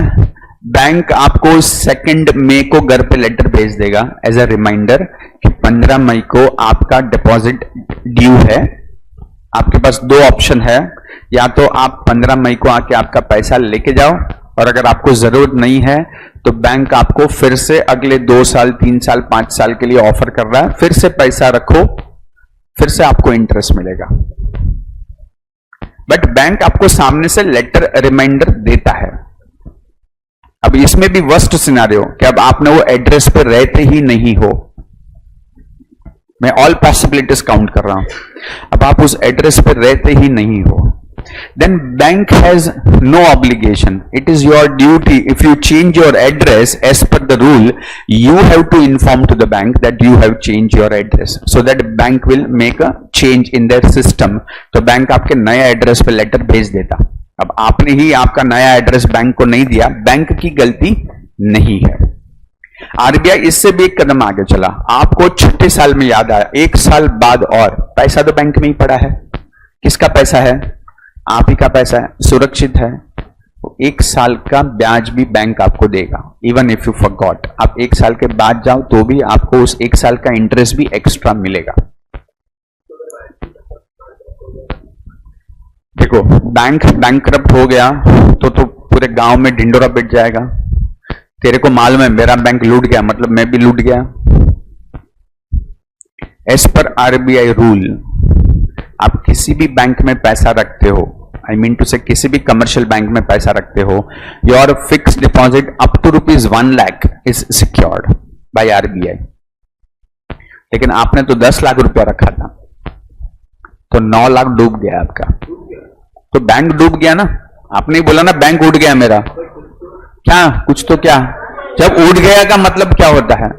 बैंक आपको 2 मई को घर पे लेटर भेज देगा एज अ रिमाइंडर कि 15 मई को आपका डिपॉजिट ड्यू है। आपके पास 2 ऑप्शन है, या तो आप 15 मई को आके आपका पैसा लेके जाओ, और अगर आपको जरूरत नहीं है तो बैंक आपको फिर से अगले 2 साल 3 साल 5 साल के लिए ऑफर कर रहा है, फिर से पैसा रखो, फिर से आपको इंटरेस्ट मिलेगा। बट बैंक आपको सामने से लेटर रिमाइंडर देता है। अब इसमें भी वर्स्ट सिनेरियो कि अब आपने वो एड्रेस पे रहते ही नहीं हो, मैं ऑल पॉसिबिलिटीज काउंट कर रहा हूं, अब आप उस एड्रेस पे रहते ही नहीं हो, then bank has no obligation. It is your duty, if you change your address as per the rule, you have to inform to the bank that you have changed your address, so that bank will make a change in their system. तो बैंक आपके नया एड्रेस पे लेटर भेज देता। अब आपने ही आपका नया एड्रेस बैंक को नहीं दिया, बैंक की गलती नहीं है। आरबीआई इससे भी एक कदम आगे चला, आपको छठे साल में याद आया, 1 साल बाद और पैसा तो बैंक में ही पड़ा है। किसका पैसा है? आप ही का पैसा है, सुरक्षित है। 1 साल का ब्याज भी बैंक आपको देगा, इवन इफ यू फॉरगॉट। आप 1 साल के बाद जाओ तो भी आपको उस 1 साल का इंटरेस्ट भी एक्स्ट्रा मिलेगा। देखो, बैंक बैंकरप्ट हो गया तो पूरे गांव में ढिंडोरा पिट जाएगा। तेरे को मालूम है मेरा बैंक लूट गया, मतलब मैं भी लूट गया। एज पर आरबीआई रूल, आप किसी भी बैंक में पैसा रखते हो, आई मीन टू से किसी भी कमर्शियल बैंक में पैसा रखते हो, your fixed deposit up to ₹1 lakh is secured by RBI. लेकिन आपने तो 10 लाख रुपया रखा था, तो 9 लाख डूब गया आपका, तो बैंक डूब गया ना। आपने बोला ना बैंक उड़ गया मेरा, क्या कुछ तो क्या, जब उड़ गया का मतलब क्या होता है?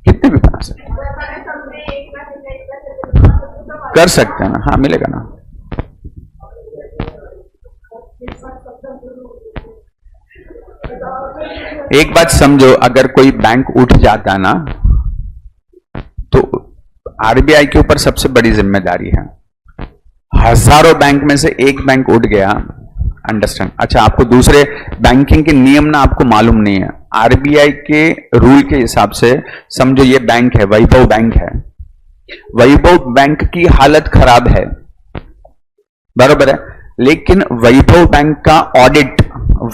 कितने भी बना सकते कर सकते हैं ना, हाँ मिलेगा ना। एक बात समझो, अगर कोई बैंक उठ जाता ना तो आरबीआई के ऊपर सबसे बड़ी जिम्मेदारी है। हजारों बैंक में से एक बैंक उठ गया, अंडरस्टैंड। अच्छा, आपको दूसरे बैंकिंग के नियम ना आपको मालूम नहीं है। आरबीआई के रूल के हिसाब से समझो ये बैंक है, वैभव बैंक है, वैभव बैंक की हालत खराब है, बरोबर है, लेकिन वैभव बैंक का ऑडिट,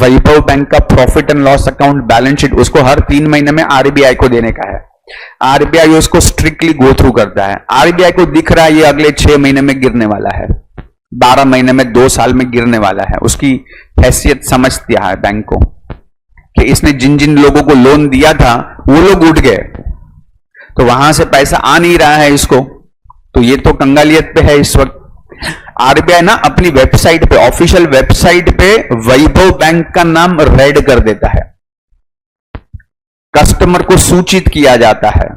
वैभव बैंक का profit and loss account, balance sheet उसको हर 3 महीने में आरबीआई को देने का है। आरबीआई उसको स्ट्रिक्टली गो थ्रू करता है। आरबीआई को दिख रहा है ये अगले 6 महीने में गिरने वाला है, 12 महीने में, 2 साल में गिरने वाला है, उसकी हैसियत समझ दिया है बैंक को कि इसने जिन जिन लोगों को लोन दिया था वो लोग उठ गए, तो वहां से पैसा आ नहीं रहा है इसको, तो ये तो कंगालियत पे है इस वक्त। आरबीआई ना अपनी वेबसाइट पे, ऑफिशियल वेबसाइट पे वैभव बैंक का नाम रेड कर देता है, कस्टमर को सूचित किया जाता है,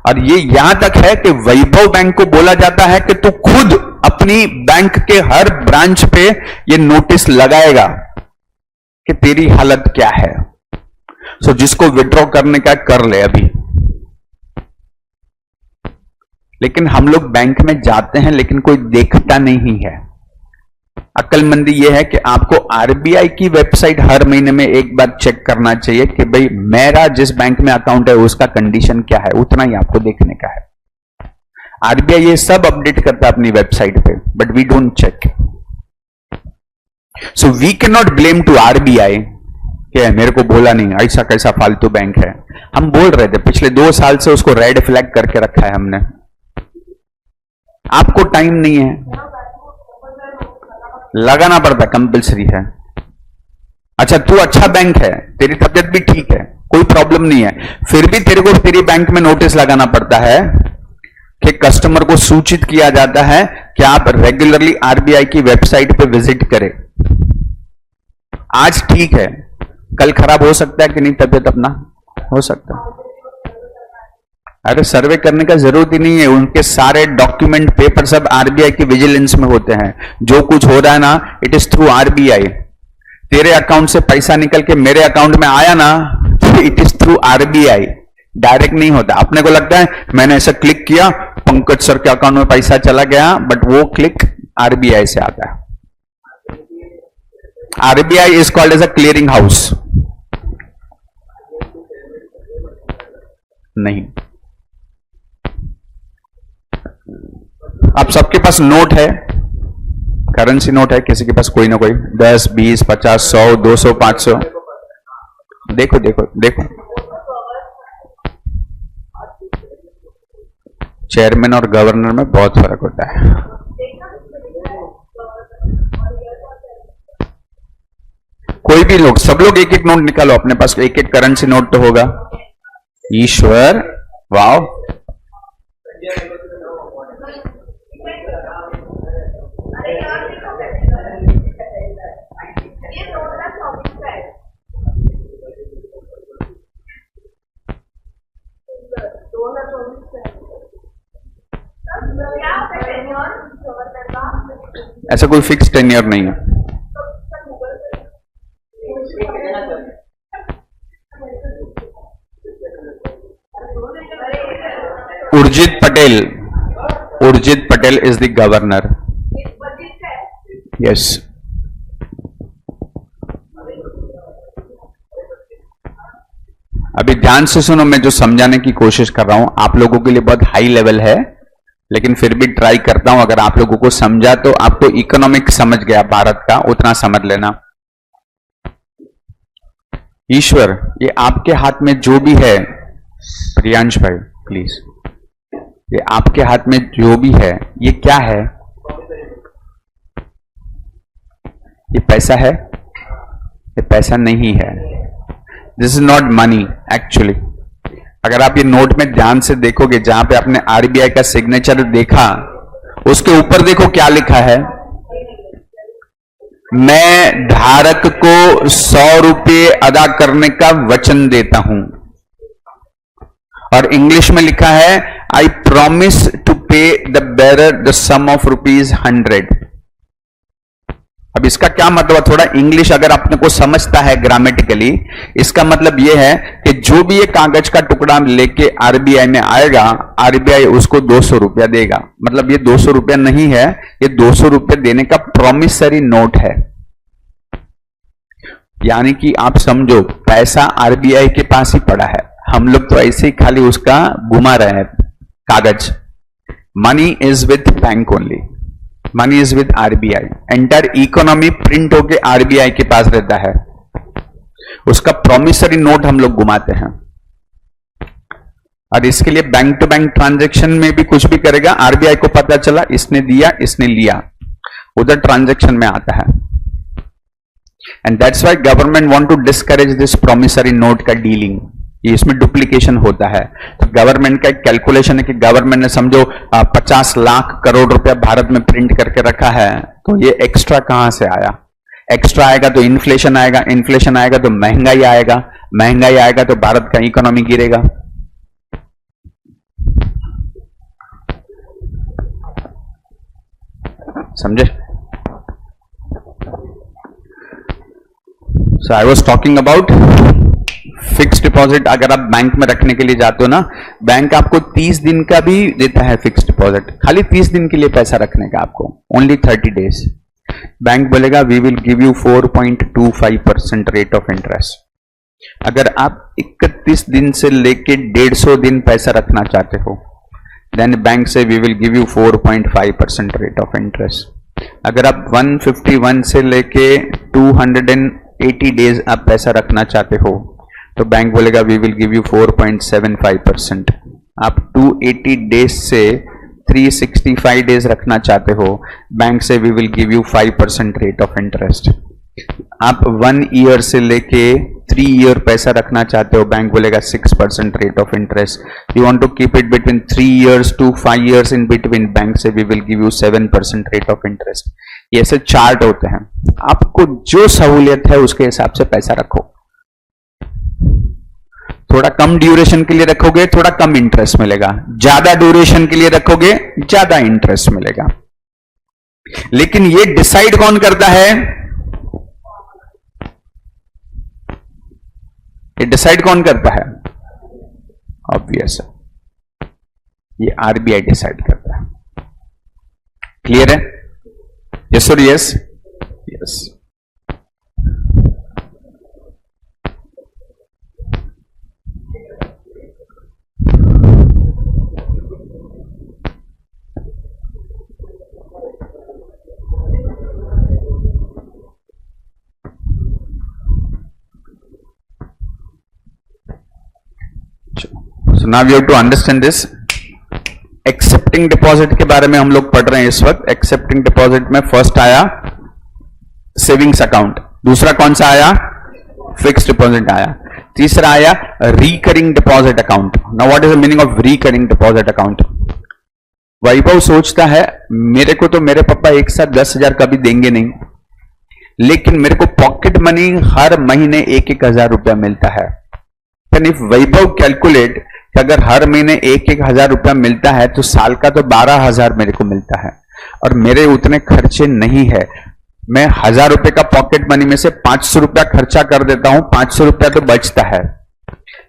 और ये यहां तक है कि वैभव बैंक को बोला जाता है कि तू खुद अपनी बैंक के हर ब्रांच पे ये नोटिस लगाएगा कि तेरी हालत क्या है। सो जिसको विड्रॉ करने का कर ले अभी। लेकिन हम लोग बैंक में जाते हैं लेकिन कोई देखता नहीं है। अक्लमंदी यह है कि आपको आरबीआई की वेबसाइट हर महीने में एक बार चेक करना चाहिए कि भाई मेरा जिस बैंक में अकाउंट है उसका कंडीशन क्या है, उतना ही आपको देखने का है। आरबीआई ये सब अपडेट करता है अपनी वेबसाइट पे, but we don't check. So we can not blame to RBI कि मेरे को बोला नहीं, ऐसा कैसा फालतू बैंक है। हम बोल रहे थे पिछले 2 साल से, उसको रेड फ्लैग करके रखा है हमने। आपको टाइम नहीं है, लगाना पड़ता, कंपल्सरी है। अच्छा तू अच्छा बैंक है, तेरी तबियत भी ठीक है, कोई प्रॉब्लम नहीं है, फिर भी तेरे को तेरी बैंक में नोटिस लगाना पड़ता है कि कस्टमर को सूचित किया जाता है कि आप रेगुलरली आरबीआई की वेबसाइट पे विजिट करें। आज ठीक है, कल खराब हो सकता है कि नहीं, तबियत अपना हो सकता है। अरे सर्वे करने का जरूरत ही नहीं है, उनके सारे डॉक्यूमेंट पेपर सब आरबीआई की विजिलेंस में होते हैं। जो कुछ हो रहा है ना, इट इज थ्रू आरबीआई। तेरे अकाउंट से पैसा निकल के मेरे अकाउंट में आया ना, तो it is through RBI, direct नहीं होता। अपने को लगता है मैंने ऐसा क्लिक किया, पंकज सर के अकाउंट में पैसा चला गया, बट वो क्लिक आरबीआई से आता है। RBI is called as a clearing house. नहीं, आप सबके पास नोट है, करेंसी नोट है, किसी के पास कोई ना कोई 10, 20, 50, 100, 200, 500। देखो देखो देखो, चेयरमैन और गवर्नर में बहुत फर्क होता है। कोई भी लोग, सब लोग एक एक नोट निकालो, अपने पास एक एक करेंसी नोट तो होगा। ईश्वर, वाव, ऐसा कोई फिक्स टेन्योर नहीं है। Urjit Patel is the governor. Yes, अभी ध्यान से सुनो, मैं जो समझाने की कोशिश कर रहा हूं आप लोगों के लिए बहुत हाई लेवल है, लेकिन फिर भी ट्राई करता हूं। अगर आप लोगों को समझा तो आपको इकोनॉमिक समझ गया भारत का, उतना समझ लेना। ईश्वर, ये आपके हाथ में जो भी है, प्रियांश भाई प्लीज, ये आपके हाथ में जो भी है ये क्या है? ये पैसा है? ये पैसा नहीं है। This is not money actually. अगर आप ये नोट में ध्यान से देखोगे, जहां पे आपने आरबीआई का सिग्नेचर देखा, उसके ऊपर देखो क्या लिखा है। मैं धारक को 100 रुपये अदा करने का वचन देता हूं, और इंग्लिश में लिखा है I promise to pay the bearer the sum of ₹100। अब इसका क्या मतलब, थोड़ा इंग्लिश अगर अपने को समझता है ग्रामेटिकली, इसका मतलब यह है कि जो भी ये कागज का टुकड़ा लेके आरबीआई में आएगा, आरबीआई उसको 200 रुपया देगा। मतलब ये 200 रुपया नहीं है, ये 200 रुपया देने का प्रॉमिसरी नोट है। यानी कि आप समझो पैसा आरबीआई के पास ही पड़ा है, हम लोग तो ऐसे ही खाली उसका घुमा रहे हैं कागज। Money is with bank only, money is with RBI. Entire economy print होके आरबीआई के पास रहता है, उसका प्रॉमिसरी नोट हम लोग घुमाते हैं। और इसके लिए बैंक टू बैंक ट्रांजैक्शन में भी कुछ भी करेगा, आरबीआई को पता चला इसने दिया इसने लिया, उधर ट्रांजैक्शन में आता है। And that's why government want to discourage this promissory note का डीलिंग। इसमें डुप्लीकेशन होता है। तो गवर्नमेंट का एक कैलकुलेशन है कि गवर्नमेंट ने समझो 50 लाख करोड़ रुपया भारत में प्रिंट करके रखा है, तो ये एक्स्ट्रा कहां से आया? एक्स्ट्रा आएगा तो इन्फ्लेशन आएगा, इन्फ्लेशन आएगा तो महंगाई आएगा, महंगाई आएगा तो भारत का इकोनॉमी गिरेगा। समझे? So I was talking about fix deposit. अगर आप बैंक में रखने के लिए जाते हो ना, बैंक आपको 30 दिन का भी देता है फिक्स डिपॉजिट, खाली 30 दिन के लिए पैसा रखने का आपको, ओनली 30 डेज। बैंक बोलेगा we will give you 4.25% rate of interest. अगर आप 31 दिन से लेके 150 दिन पैसा रखना चाहते हो, देन बैंक से we will give you 4.5% rate of interest. अगर आप 151 से लेके 280 डेज आप पैसा रखना चाहते हो, तो बैंक बोलेगा वी विल गिव यू 4.75%। आप 280 डेज से 365 डेज रखना चाहते हो, बैंक से we will give you 5% rate of interest. आप 1 ईयर से लेके 3 ईयर पैसा रखना चाहते हो, बैंक बोलेगा 6% rate of interest. You want to keep it between 3 years to 5 years in between, bank से we will give you 7% rate of interest. ये ऐसे चार्ट होते हैं। आपको जो सहूलियत है उसके हिसाब से पैसा रखो। थोड़ा कम ड्यूरेशन के लिए रखोगे, थोड़ा कम इंटरेस्ट मिलेगा। ज्यादा ड्यूरेशन के लिए रखोगे, ज्यादा इंटरेस्ट मिलेगा। लेकिन ये डिसाइड कौन करता है? ये डिसाइड कौन करता है? ऑब्वियस है, ये आरबीआई डिसाइड करता है। क्लियर है? यस और yes? Yes. So now we have to understand this. Accepting deposit के बारे में हम लोग पढ़ रहे हैं इस वक्त। एक्सेप्टिंग डिपॉजिट में फर्स्ट आया सेविंग्स अकाउंट, दूसरा कौन सा आया? फिक्स्ड डिपॉजिट आया, तीसरा आया recurring deposit account. Now what is the meaning of recurring deposit account? Vaibhav सोचता है मेरे को तो मेरे पापा एक साथ 10,000 कभी देंगे नहीं, लेकिन मेरे को पॉकेट मनी हर महीने 1,000 रुपया मिलता है। इफ वैभव कैलकुलेट कि अगर हर महीने 1,000 रुपया मिलता है तो साल का तो 12,000 मेरे को मिलता है, और मेरे उतने खर्चे नहीं है। मैं 1,000 रुपए का पॉकेट मनी में से 500 रुपया खर्चा कर देता हूं, 500 रुपया तो बचता है।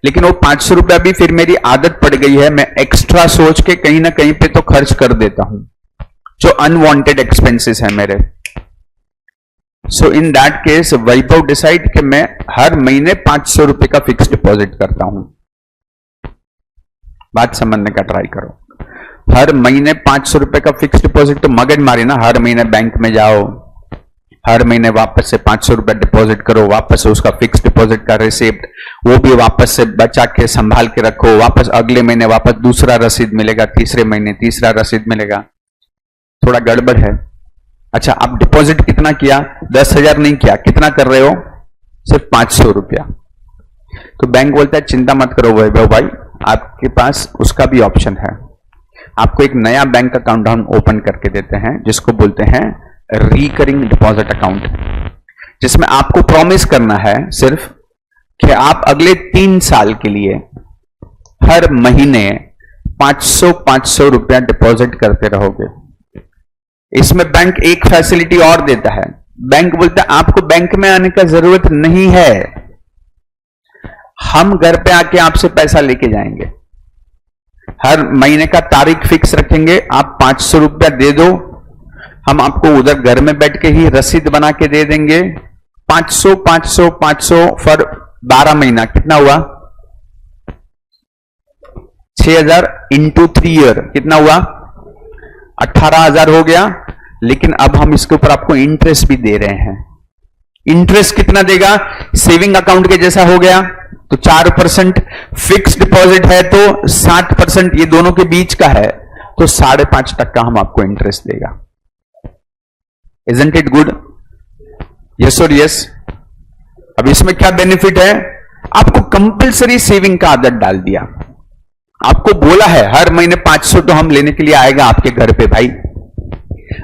लेकिन वो 500 रुपया भी फिर मेरी आदत पड़ गई है, मैं एक्स्ट्रा सोच के कहीं ना कहीं पे तो खर्च कर देता हूं, जो अनवांटेड एक्सपेंसेस है मेरे। So in that case Vaibhav decide कि मैं हर महीने 500 रुपए का फिक्स डिपॉजिट करता हूं। बात समझने का ट्राई करो। हर महीने 500 रुपए का फिक्स डिपॉजिट तो मगज मारी ना। हर महीने बैंक में जाओ, हर महीने वापस से 500 रुपए डिपॉजिट करो, वापस से उसका फिक्स डिपॉजिट का रिसिप्ट वो भी वापस से बचा के संभाल के रखो, वापस अगले महीने वापस दूसरा रसीद मिलेगा, तीसरे महीने तीसरा रसीद मिलेगा। थोड़ा गड़बड़ है। अच्छा, आप डिपॉजिट कितना किया? 10,000 नहीं किया, कितना कर रहे हो? सिर्फ 500 रुपया। तो बैंक बोलता है चिंता मत करो वैभव भाई, आपके पास उसका भी ऑप्शन है। आपको एक नया बैंक अकाउंट हम ओपन करके देते हैं, जिसको बोलते हैं रिकरिंग डिपॉजिट अकाउंट, जिसमें आपको प्रॉमिस करना है सिर्फ कि आप अगले 3 साल के लिए हर महीने 500 रुपया डिपॉजिट करते रहोगे। इसमें बैंक एक फैसिलिटी और देता है। बैंक बोलता है आपको बैंक में आने का जरूरत नहीं है, हम घर पे आके आपसे पैसा लेके जाएंगे। हर महीने का तारीख फिक्स रखेंगे, आप 500 रुपया दे दो, हम आपको उधर घर में बैठ के ही रसीद बना के दे देंगे। 500 फॉर 12 महीना, कितना हुआ? 6,000 इंटू 3 ईयर, कितना हुआ? 18,000 हो गया। लेकिन अब हम इसके ऊपर आपको इंटरेस्ट भी दे रहे हैं। इंटरेस्ट कितना देगा? सेविंग अकाउंट के जैसा हो गया, तो 4%। फिक्स डिपॉजिट है तो 7%, ये दोनों के बीच का है, तो 5.5% हम आपको इंटरेस्ट देगा। Isn't it good? Yes or yes? अब इसमें क्या बेनिफिट है, आपको कंपलसरी सेविंग का आदत डाल दिया। आपको बोला है हर महीने 500 तो हम लेने के लिए आएगा आपके घर पे भाई,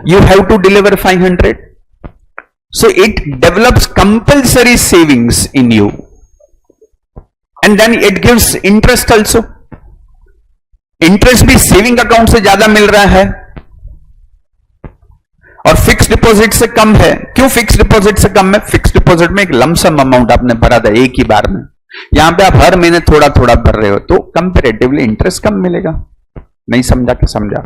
you have to deliver 500, so it develops compulsory savings in you and then it gives interest also. Interest भी सेविंग अकाउंट से ज्यादा मिल रहा है और फिक्स डिपॉजिट से कम है। क्यों फिक्स डिपॉजिट से कम है? फिक्स डिपॉजिट में एक लमसम अमाउंट आपने भरा था एक ही बार में, यहां पे आप हर महीने थोड़ा थोड़ा भर रहे हो तो कंपैरेटिवली इंटरेस्ट कम मिलेगा। नहीं समझा कि समझा?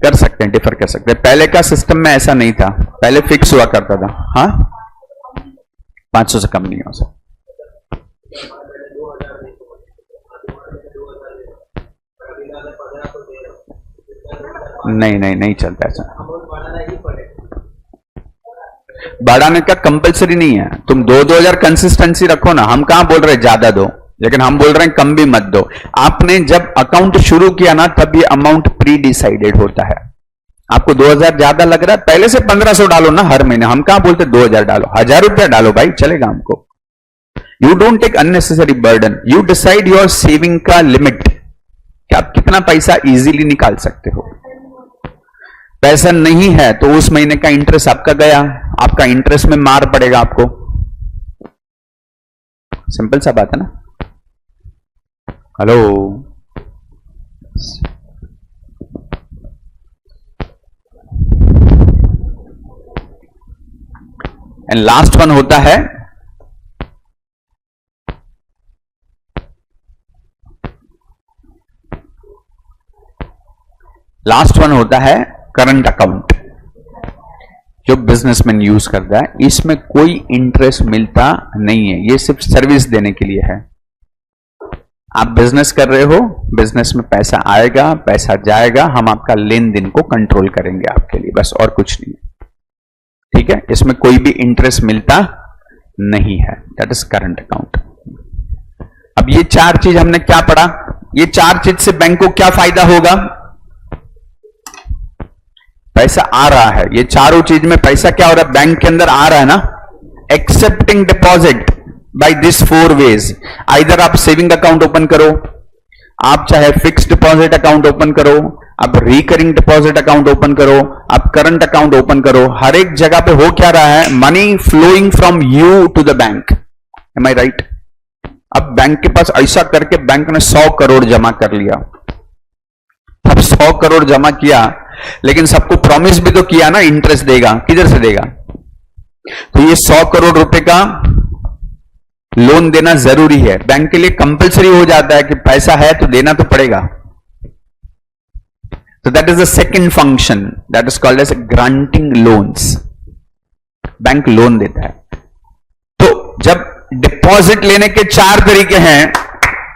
कर सकते हैं, डिफर कर सकते हैं। पहले का सिस्टम में ऐसा नहीं था, पहले फिक्स हुआ करता था। हाँ, 500 से कम नहीं हो सकता। नहीं चलता ऐसा। बढ़ाने का कंपलसरी नहीं है, तुम 2-2000 कंसिस्टेंसी रखो ना। हम कहां बोल रहे ज्यादा दो, लेकिन हम बोल रहे हैं कम भी मत दो। आपने जब अकाउंट शुरू किया ना तब ये अमाउंट प्री डिसाइडेड होता है। आपको 2000 ज्यादा लग रहा है, पहले से 1500 डालो ना हर महीने। हम कहां बोलते 2000 डालो, 1000 रुपया डालो भाई, चलेगा हमको। You don't take unnecessary burden, you decide your saving का लिमिट कि आप कितना पैसा इजीली निकाल सकते हो। पैसा नहीं है तो उस महीने का इंटरेस्ट आपका गया, आपका इंटरेस्ट में मार पड़ेगा आपको। सिंपल सा बात है ना। हेलो, एंड लास्ट वन होता है करंट अकाउंट, जो बिजनेसमैन यूज करता है। इसमें कोई इंटरेस्ट मिलता नहीं है, ये सिर्फ सर्विस देने के लिए है। आप बिजनेस कर रहे हो, बिजनेस में पैसा आएगा, पैसा जाएगा, हम आपका लेन देन को कंट्रोल करेंगे आपके लिए, बस और कुछ नहीं है। ठीक है, इसमें कोई भी इंटरेस्ट मिलता नहीं है, दैट इज करंट अकाउंट। अब ये 4 चीज हमने क्या पढ़ा, ये 4 चीज से बैंक को क्या फायदा होगा? पैसा आ रहा है, ये चारों चीज में पैसा क्या हो रहा है? बैंक के अंदर आ रहा है ना। Accepting deposit by this 4 ways, either आप सेविंग अकाउंट ओपन करो, आप चाहे फिक्स डिपॉजिट अकाउंट ओपन करो, आप रिकरिंग डिपॉजिट अकाउंट ओपन करो, आप करंट अकाउंट ओपन करो। हर एक जगह पे हो क्या रहा है? Money flowing from you to the bank. Am I right? अब बैंक के पास ऐसा करके बैंक ने 100 करोड़ जमा कर लिया। अब 100 करोड़ जमा किया, लेकिन सबको प्रॉमिस भी तो किया ना इंटरेस्ट देगा, किधर से देगा? तो ये 100 करोड़ रुपए का लोन देना जरूरी है, बैंक के लिए कंपलसरी हो जाता है कि पैसा है तो देना तो पड़ेगा। तो that is the second function, that is called as granting loans. Bank loan देता है। तो जब डिपॉजिट लेने के 4 तरीके हैं,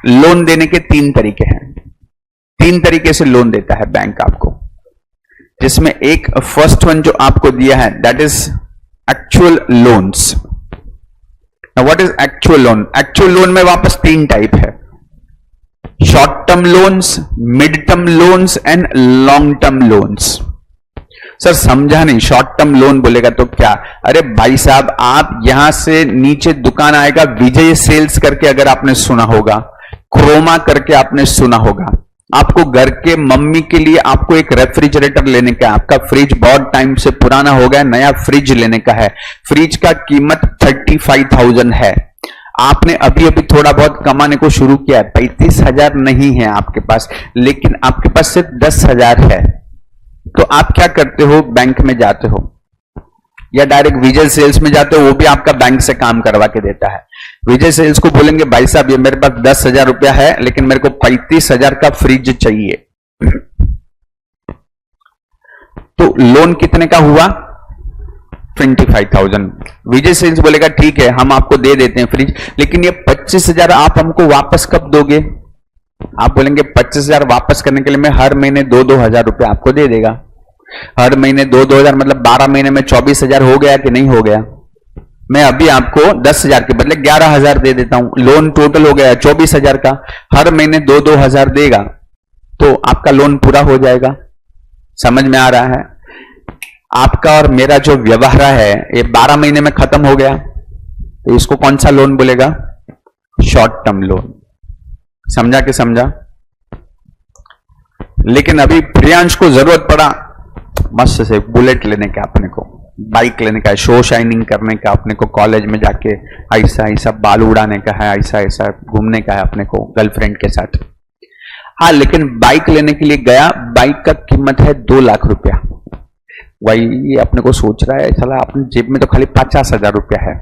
लोन देने के 3 तरीके हैं। 3 तरीके से लोन देता है बैंक आपको, जिसमें एक फर्स्ट वन जो आपको दिया है that is actual loans. What is actual loan? Actual loan में वापस 3 टाइप है, short term loans, mid term loans and long term loans. Sir समझा नहीं, शॉर्ट टर्म लोन बोलेगा तो क्या? अरे भाई साहब, आप यहां से नीचे दुकान आएगा विजय सेल्स करके, अगर आपने सुना होगा, क्रोमा करके आपने सुना होगा। आपको घर के मम्मी के लिए आपको एक रेफ्रिजरेटर लेने का है, आपका फ्रिज बहुत टाइम से पुराना हो गया, नया फ्रिज लेने का है। फ्रिज का कीमत 35,000 है। आपने अभी अभी थोड़ा बहुत कमाने को शुरू किया है, 35,000 नहीं है आपके पास, लेकिन आपके पास सिर्फ 10,000 है। तो आप क्या करते हो? बैंक में जाते हो या डायरेक्ट विजय सेल्स में जाते हो, वो भी आपका बैंक से काम करवा के देता है। विजय सेल्स को बोलेंगे भाई साहब ये मेरे पास 10,000 रुपया है, लेकिन मेरे को 35,000 का फ्रिज चाहिए। तो लोन कितने का हुआ? 25,000। विजय सेल्स बोलेगा ठीक है हम आपको दे देते हैं फ्रिज, लेकिन ये 25,000 आप हमको वापस कब दोगे? आप बोलेंगे 25,000 वापस करने के लिए मैं हर महीने 2-2 हजार रुपया आपको दे देगा। हर महीने 2-2 हजार मतलब 12 महीने में 24,000 हो गया कि नहीं हो गया? मैं अभी आपको 10,000 के बदले 11,000 दे देता हूं, लोन टोटल हो गया 24,000 का। हर महीने 2-2 हजार देगा तो आपका लोन पूरा हो जाएगा। समझ में आ रहा है? आपका और मेरा जो व्यवहार है ये 12 महीने में खत्म हो गया, तो इसको कौन सा लोन बोलेगा? Short term loan. समझा कि समझा? लेकिन अभी प्रियांश को जरूरत पड़ा मस्त से बुलेट लेने का, अपने को बाइक लेने का है, शो शाइनिंग करने का, अपने को कॉलेज में जाके ऐसा ऐसा बाल उड़ाने का है, ऐसा ऐसा घूमने का है अपने को गर्लफ्रेंड के साथ। हाँ, लेकिन बाइक लेने के लिए गया, बाइक का कीमत है 2 लाख रुपया। वही ये अपने को सोच रहा है साला अपनी जेब में तो खाली 50,000 रुपया है,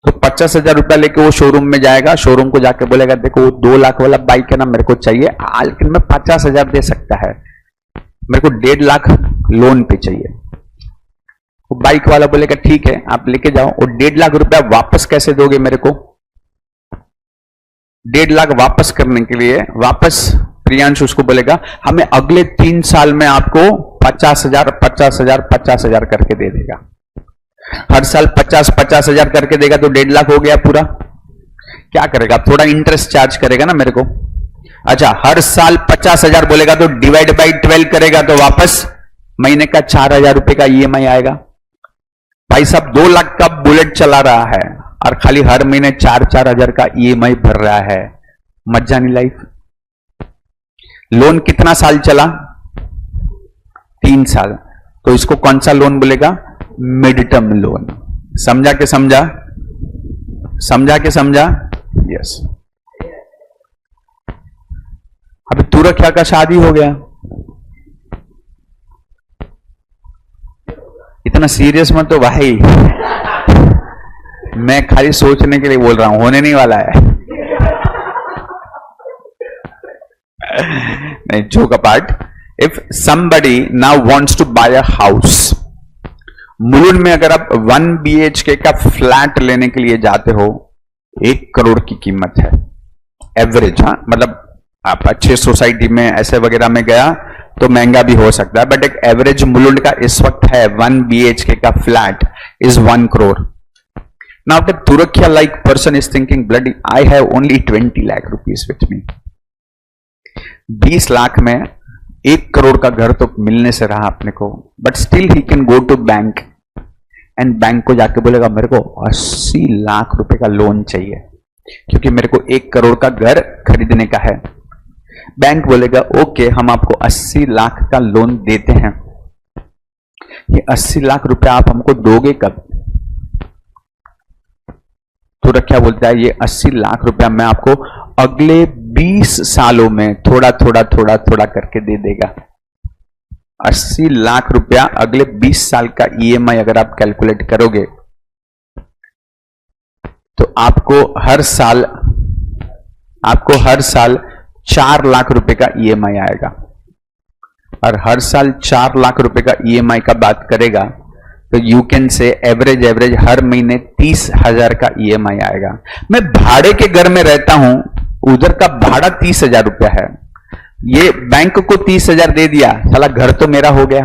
तो 50,000 रुपया लेके वो शोरूम में जाएगा, शोरूम को जाके बोलेगा देखो वो 2 लाख वाला बाइक है ना मेरे को चाहिए, लेकिन मैं 50,000 दे सकता है, मेरे को 1.5 लाख लोन पे चाहिए। वो बाइक वाला बोलेगा ठीक है आप लेके जाओ। और 1.5 लाख रुपया वापस कैसे दोगे मेरे को? 1.5 लाख वापस करने के लिए वापस प्रियांश उसको बोलेगा हमें अगले 3 साल में आपको 50,000 50,000 50,000 करके दे देगा। हर साल 50,000 करके देगा तो 1.5 लाख हो गया पूरा। क्या करेगा? थोड़ा इंटरेस्ट चार्ज करेगा ना मेरे को। अच्छा, हर साल 50,000 बोलेगा तो डिवाइड बाई 12 करेगा तो वापस महीने का 4,000 रुपए का ईएमआई आएगा। भाई साहब 2 लाख का बुलेट चला रहा है और खाली हर महीने 4-4 हजार का ईएमआई भर रहा है। मत जानी लाइफ। लोन कितना साल चला? 3 साल। तो इसको कौन सा लोन बोलेगा? Mid term loan. समझा के समझा? समझा के समझा? यस। अभी तुरकिया का शादी हो गया, इतना सीरियस मत तो भाई, मैं खाली सोचने के लिए बोल रहा हूं, होने नहीं वाला है। नहीं, joke apart, if somebody now wants to buy a house, Mulund में अगर आप 1 BHK का फ्लैट लेने के लिए जाते हो 1 करोड़ की कीमत है एवरेज। हाँ, मतलब आप अच्छे सोसाइटी में ऐसे वगैरह में गया तो महंगा भी हो सकता है, बट एक एवरेज मुलुंड का इस वक्त है 1 BHK का flat is 1 crore. Now the Turkia like person is thinking bloody I have only 20 lakh rupees with me। 20 lakh में 1 करोड़ का घर तो मिलने से रहा अपने को, but still he can go to bank and bank को जाके बोलेगा मेरे को 80 लाख रुपए का लोन चाहिए क्योंकि मेरे को 1 करोड़ का घर खरीदने का है। बैंक बोलेगा ओके हम आपको 80 लाख का लोन देते हैं। ये 80 लाख रुपया आप हमको दोगे कब? तो रखा बोलता है ये 80 लाख रुपया मैं आपको अगले 20 सालों में थोड़ा थोड़ा थोड़ा थोड़ा करके दे देगा। 80 लाख रुपया अगले 20 साल का ईएमआई अगर आप कैलकुलेट करोगे तो आपको हर साल 4 लाख रुपए का ईएमआई आएगा। और हर साल 4 लाख रुपए का ईएमआई का बात करेगा तो यू कैन से एवरेज हर महीने 30,000 का ईएमआई आएगा। मैं भाड़े के घर में रहता हूं, उधर का भाड़ा 30,000 रुपया है, ये बैंक को 30,000 दे दिया, साला घर तो मेरा हो गया।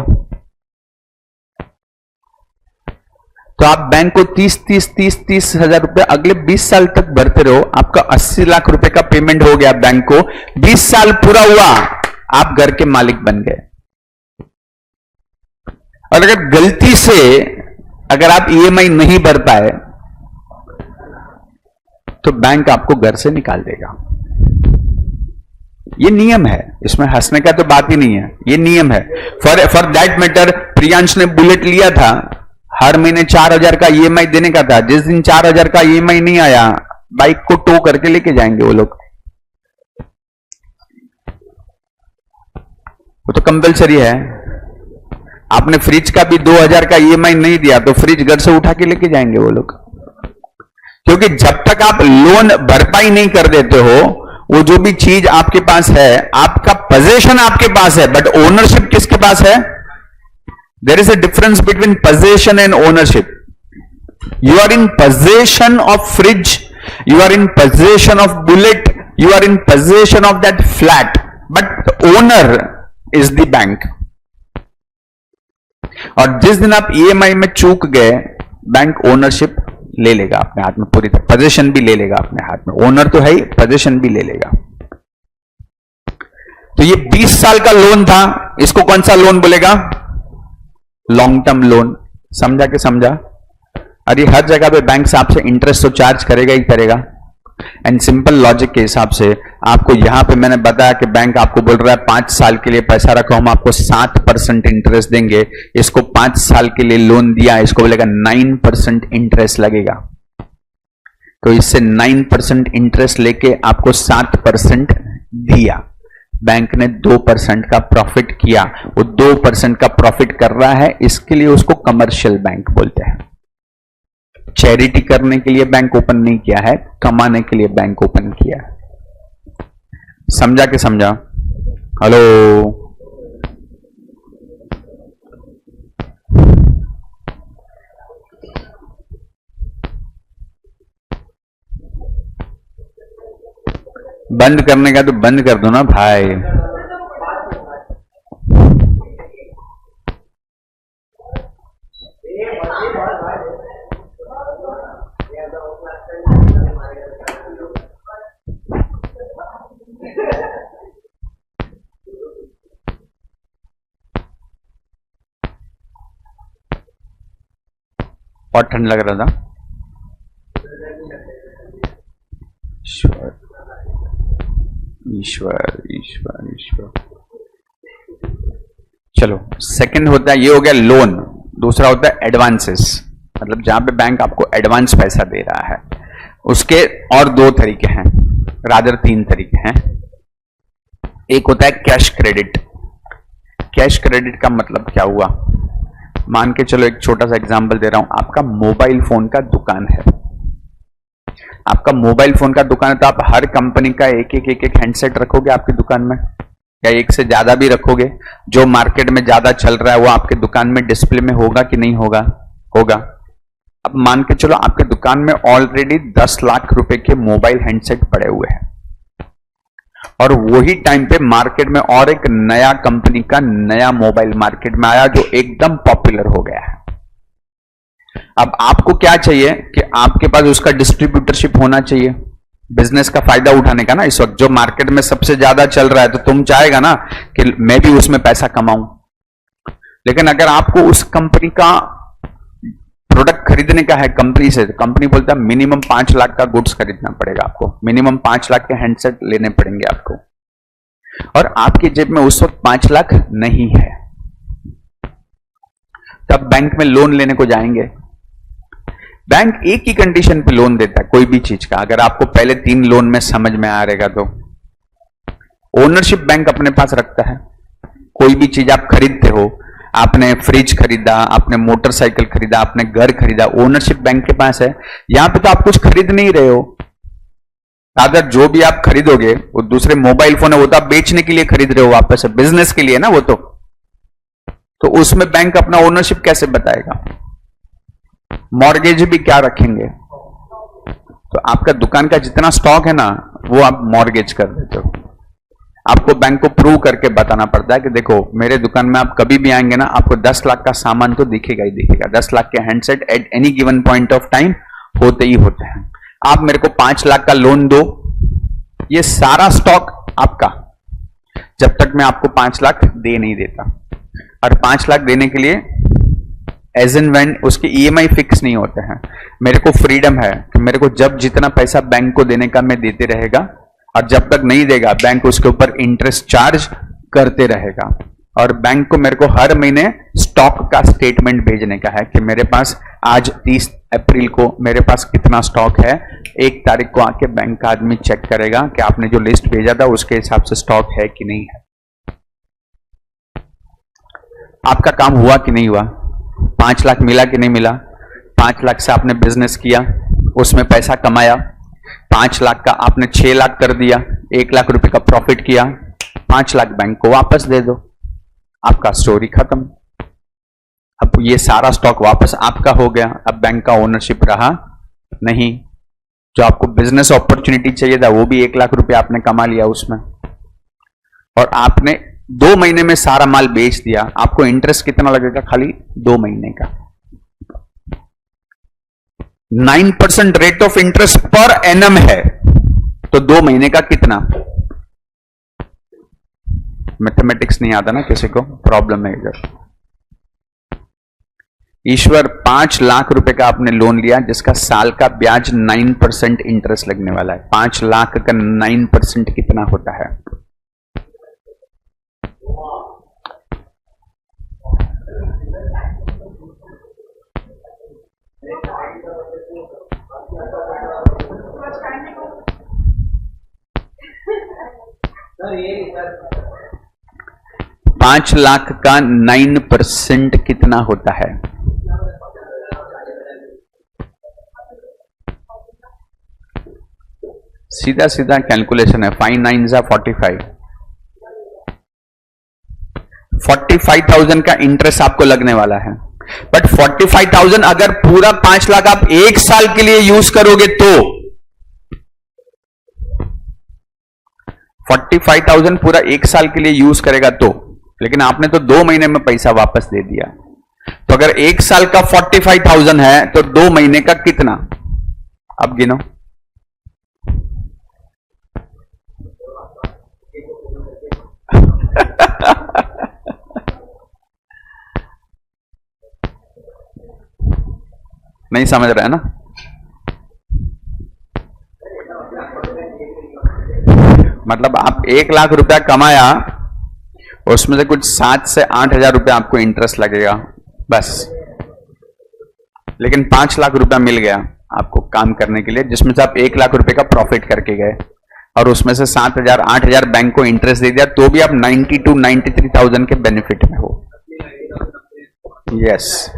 तो आप बैंक को 30,000 रुपए अगले 20 साल तक भरते रहो, आपका 80 लाख रुपए का पेमेंट हो गया बैंक को। 20 साल पूरा हुआ, आप घर के मालिक बन गए। और अगर गलती से अगर आप ईएमआई नहीं भर पाए तो बैंक आपको घर से निकाल देगा। ये नियम है, इसमें हंसने का तो बात ही नहीं है, ये नियम है। फॉर दैट मैटर प्रियांश ने बुलेट लिया था, हर महीने 4,000 का ईएमआई देने का था। जिस दिन 4,000 का ईएमआई नहीं आया, बाइक को टो करके लेके जाएंगे वो लोग। वो तो कंपलसरी है। आपने फ्रिज का भी 2,000 का ईएमआई नहीं दिया तो फ्रिज घर से उठा के लेके जाएंगे वो लोग, क्योंकि जब तक आप लोन भरपाई नहीं कर देते हो, वो जो भी चीज आपके पास है, आपका पोजेशन आपके पास है, बट ओनरशिप किसके पास है? There is a difference between possession and ownership. You are in possession of fridge, you are in possession of bullet, you are in possession of that flat, but owner is the bank. और जिस दिन आप ईएमआई में चूक गए, बैंक ओनरशिप ले लेगा अपने हाथ में, पूरी तरह पोजीशन भी ले लेगा अपने हाथ में। ओनर तो है ही, पोजीशन भी ले लेगा। तो ये 20 साल का लोन था, इसको कौन सा लोन बोलेगा? लॉन्ग टर्म लोन, समझा कि समझा? अरे हर जगह पे बैंक आपसे इंटरेस्ट तो चार्ज करेगा ही करेगा। एंड सिंपल लॉजिक के हिसाब से आपको यहां पे मैंने बताया कि बैंक आपको बोल रहा है 5 साल के लिए पैसा रखो, हम आपको 7% इंटरेस्ट देंगे। इसको 5 साल के लिए लोन दिया, इसको बोलेगा 9% इंटरेस्ट लगेगा। तो इससे 9% इंटरेस्ट लेके आपको 7% दिया, बैंक ने 2% का प्रॉफिट किया। वो 2% का प्रॉफिट कर रहा है, इसके लिए उसको कमर्शियल बैंक बोलते हैं। चैरिटी करने के लिए बैंक ओपन नहीं किया है, कमाने के लिए बैंक ओपन किया है। समझा कि समझा? हेलो, बंद करने का तो बंद कर दो ना भाई। बहुत ठंड लग रहा था। ईश्वर ईश्वर ईश्वर ईश्वर। चलो, सेकंड होता है, ये हो गया लोन। दूसरा होता है एडवांसेस, मतलब जहां पे बैंक आपको एडवांस पैसा दे रहा है। उसके और 2 तरीके हैं, रादर 3 तरीके हैं। एक होता है कैश क्रेडिट। कैश क्रेडिट का मतलब क्या हुआ? मान के चलो, एक छोटा सा एग्जांपल दे रहा हूं। आपका मोबाइल फोन का दुकान है, आपका मोबाइल फोन का दुकान है, तो आप हर कंपनी का एक हैंडसेट रखोगे आपकी दुकान में, या एक से ज्यादा भी रखोगे? जो मार्केट में ज्यादा चल रहा है वो आपके दुकान में डिस्प्ले में होगा कि नहीं होगा? होगा। अब मान के चलो आपके दुकान में ऑलरेडी 10 लाख रुपए के मोबाइल हैंडसेट पड़े हुए हैं, और वही टाइम पे मार्केट में और एक नया कंपनी का नया मोबाइल मार्केट में आया जो एकदम पॉपुलर हो गया है। अब आपको क्या चाहिए कि आपके पास उसका डिस्ट्रीब्यूटरशिप होना चाहिए, बिजनेस का फायदा उठाने का ना। इस वक्त जो मार्केट में सबसे ज्यादा चल रहा है, तो तुम चाहेगा ना कि मैं भी उसमें पैसा कमाऊं। लेकिन अगर आपको उस कंपनी का प्रोडक्ट खरीदने का है कंपनी से, तो कंपनी बोलता है मिनिमम 5 लाख का गुड्स खरीदना पड़ेगा आपको, मिनिमम 5 लाख के हैंडसेट लेने पड़ेंगे आपको, और आपकी जेब में उस वक्त 5 लाख नहीं है, तब बैंक में लोन लेने को जाएंगे। बैंक एक ही कंडीशन पे लोन देता है कोई भी चीज का, अगर आपको पहले 3 लोन में समझ में आ रहेगा तो। ओनरशिप बैंक अपने पास रखता है। कोई भी चीज आप खरीदते हो, आपने फ्रिज खरीदा, आपने मोटरसाइकिल खरीदा, आपने घर खरीदा, ओनरशिप बैंक के पास है। यहां पे तो आप कुछ खरीद नहीं रहे हो, अगर जो भी आप खरीदोगे वो दूसरे मोबाइल फोन है, वो तो आप बेचने के लिए खरीद रहे हो वापस, बिजनेस के लिए ना वो तो उसमें बैंक अपना ओनरशिप कैसे बताएगा? मॉर्गेज भी क्या रखेंगे? तो आपका दुकान का जितना स्टॉक है ना, वो आप मॉर्गेज कर देते हो। आपको बैंक को प्रूव करके बताना पड़ता है कि देखो मेरे दुकान में आप कभी भी आएंगे ना, आपको 10 लाख का सामान तो दिखेगा ही दिखेगा। 10 लाख के handset at any given point of time होते ही होते हैं। आप मेरे को 5 लाख का लोन दो, ये सारा स्टॉक आपका, जब तक मैं आपको 5 लाख दे नहीं देता। और 5 लाख देने के लिए एज एंड व्हेन उसके ईएमआई फिक्स नहीं होते हैं। मेरे को फ्रीडम है कि मेरे को जब जितना पैसा बैंक को देने का मैं देते रहेगा, और जब तक नहीं देगा बैंक उसके ऊपर इंटरेस्ट चार्ज करते रहेगा। और बैंक को मेरे को हर महीने स्टॉक का स्टेटमेंट भेजने का है कि मेरे पास आज 30 अप्रैल को मेरे पास कितना स्टॉक है। 1 तारीख को आके बैंक का आदमी चेक करेगा कि आपने जो लिस्ट भेजा था उसके हिसाब से स्टॉक है कि नहीं है। आपका काम हुआ कि नहीं हुआ? 5 लाख मिला कि नहीं मिला? 5 लाख से आपने बिजनेस किया, उसमें पैसा कमाया, 5 लाख का आपने 6 लाख कर दिया, 1 लाख रुपए का प्रॉफिट किया, 5 लाख बैंक को वापस दे दो, आपका स्टोरी खत्म। अब ये सारा स्टॉक वापस आपका हो गया, अब बैंक का ओनरशिप रहा नहीं। जो आपको बिजनेस अपॉर्चुनिटी चाहिए था वो भी 1 लाख रुपए आपने कमा लिया उसमें, और आपने 2 महीने में सारा माल बेच दिया। आपको इंटरेस्ट कितना लगेगा? खाली 2 महीने का 9% rate of interest per annum है, तो 2 महीने का कितना? मैथमेटिक्स नहीं आता ना किसी को, प्रॉब्लम है इधर। ईश्वर 5 लाख रुपए का आपने लोन लिया जिसका साल का ब्याज 9% इंटरेस्ट लगने वाला है। 5 लाख का 9% कितना होता है? पांच लाख का 9% कितना होता है? सीधा सीधा कैलकुलेशन है। 5 9 जा 45। 45,000 का इंटरेस्ट आपको लगने वाला है। बट 45,000 अगर पूरा 5 लाख आप एक साल के लिए यूज करोगे तो 45,000 पूरा एक साल के लिए यूज करेगा तो, लेकिन आपने तो 2 महीने में पैसा वापस दे दिया। तो अगर एक साल का 45,000 है तो 2 महीने का कितना? अब गिनो। नहीं समझ रहे हैं ना? मतलब आप 1 लाख रुपया कमाया, उसमें से कुछ 7 से 8 हजार रुपया आपको इंटरेस्ट लगेगा बस। लेकिन 5 लाख रुपया मिल गया आपको काम करने के लिए, जिसमें से आप 1 लाख रुपए का प्रॉफिट करके गए और उसमें से 7 हजार 8 हजार बैंक को इंटरेस्ट दे दिया, तो भी आप 92-93,000 के बेनिफिट में हो। Yes.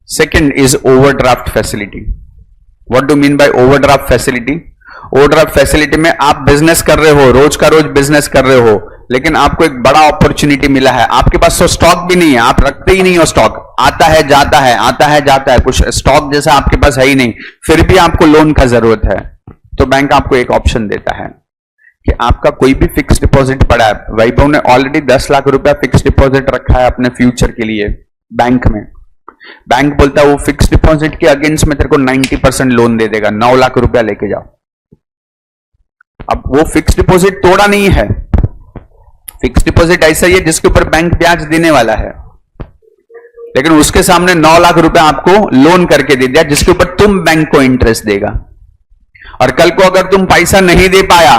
Second is overdraft facility. What do mean by overdraft facility? Overdraft facility में आप बिजनेस कर रहे हो, रोज का रोज बिजनेस कर रहे हो, लेकिन आपको एक बड़ा अपॉर्चुनिटी मिला है। आपके पास तो स्टॉक भी नहीं है, आप रखते ही नहीं हो स्टॉक, आता है जाता है, आता है जाता है, कुछ स्टॉक जैसा आपके पास है ही नहीं, फिर भी आपको लोन का जरूरत है। तो बैंक आपको एक ऑप्शन देता है कि आपका कोई भी फिक्स डिपॉजिट पड़ा है। वैभव ने ऑलरेडी 10 लाख रुपया फिक्स डिपॉजिट रखा है अपने फ्यूचर के लिए बैंक में। बैंक बोलता है वो फिक्स डिपॉजिट के अगेंस्ट में तेरे को 90% लोन दे देगा, 9 लाख रुपया लेके जाओ। अब वो फिक्स डिपॉजिट तोड़ा नहीं है, फिक्स डिपॉजिट ऐसा ही है जिसके ऊपर बैंक ब्याज देने वाला है, लेकिन उसके सामने 9 लाख रुपया आपको लोन करके दे दिया जिसके ऊपर तुम बैंक को इंटरेस्ट देगा। और कल को अगर तुम पैसा नहीं दे पाया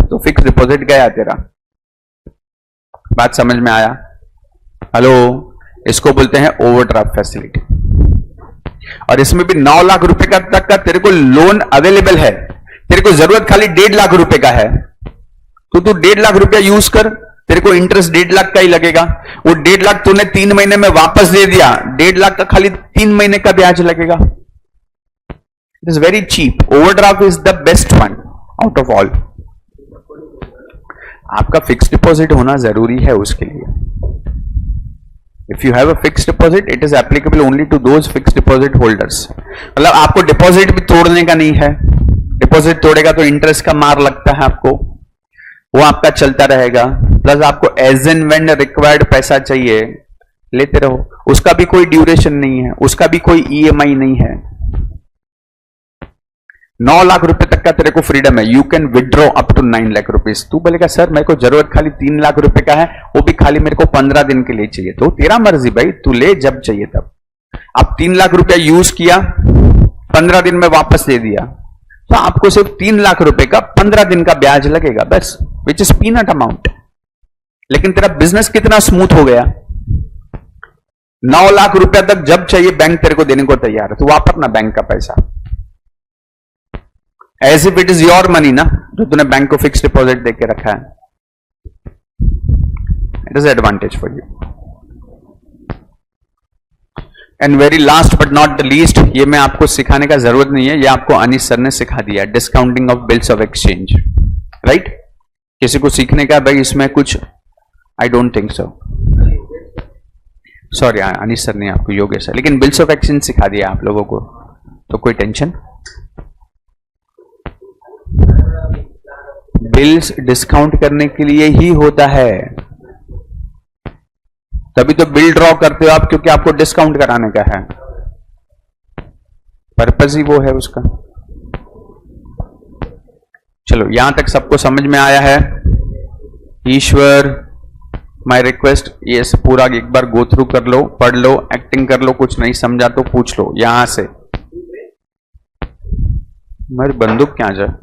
तो फिक्स डिपॉजिट गया तेरा। बात समझ में आया? हेलो, इसको बोलते हैं ओवरड्राफ्ट फैसिलिटी। और इसमें भी 9 लाख रुपए का तक का तेरे को लोन अवेलेबल है। तेरे को जरूरत खाली 1.5 लाख रुपए का है, तो तू 1.5 लाख रुपया यूज कर, तेरे को इंटरेस्ट 1.5 लाख का ही लगेगा। वो 1.5 लाख तूने 3 महीने में वापस दे दिया, 1.5 लाख का खाली 3 महीने का ब्याज लगेगा। It is very cheap. Overdraft is the best one out of all. आपका फिक्स डिपॉजिट होना जरूरी है उसके लिए। If you have a fixed deposit, it is applicable only to those fixed deposit holders. मतलब आपको डिपॉजिट भी तोड़ने का नहीं है। डिपॉजिट तोड़ेगा तो इंटरेस्ट का मार लगता है आपको, वो आपका चलता रहेगा। प्लस आपको एज एंड व्हेन रिक्वायर्ड पैसा चाहिए, लेते रहो। उसका भी कोई ड्यूरेशन नहीं है, उसका भी कोई ईएमआई नहीं है। 9 लाख रुपए तक का तेरे को फ्रीडम है। You can withdraw up to 9 lakh rupees. तू बोलेगा सर मेरे को जरूरत खाली 3 लाख रुपए का है, वो भी खाली मेरे को 15 दिन के लिए चाहिए। तो तेरा मर्जी भाई, तू ले जब चाहिए तब। आप 3 लाख रुपया यूज किया, 15 दिन में वापस दे दिया, तो आपको सिर्फ 3 लाख रुपए का 15 दिन का ब्याज लगेगा बस, विच इज पीनट अमाउंट। लेकिन तेरा बिजनेस कितना स्मूथ हो गया। 9 लाख रुपया तक जब चाहिए बैंक तेरे को देने को तैयार है, तो वापस ना बैंक का पैसा, as if it is your money ना, जो तूने बैंक को फिक्स डिपॉजिट देके रखा है। It is advantage for you. And very last but not the least, ये मैं आपको सिखाने का जरूरत नहीं है, ये आपको अनीश सर ने सिखा दिया, discounting of bills of exchange. Right? किसी को सीखने का भाई इसमें कुछ, I don't think so, sorry Anish sir ने आपको, योगेश सर, लेकिन बिल्स ऑफ एक्सचेंज सिखा दिया आप लोगों को, तो कोई टेंशन। बिल्स डिस्काउंट करने के लिए ही होता है, तभी तो बिल ड्रॉ करते हो आप, क्योंकि आपको डिस्काउंट कराने का है। पर्पस ही वो है उसका। चलो यहां तक सबको समझ में आया है? ईश्वर, माई रिक्वेस्ट, ये पूरा एक बार गो थ्रू कर लो, पढ़ लो, एक्टिंग कर लो, कुछ नहीं समझा तो पूछ लो यहां से। मेरी बंदूक क्या जाए?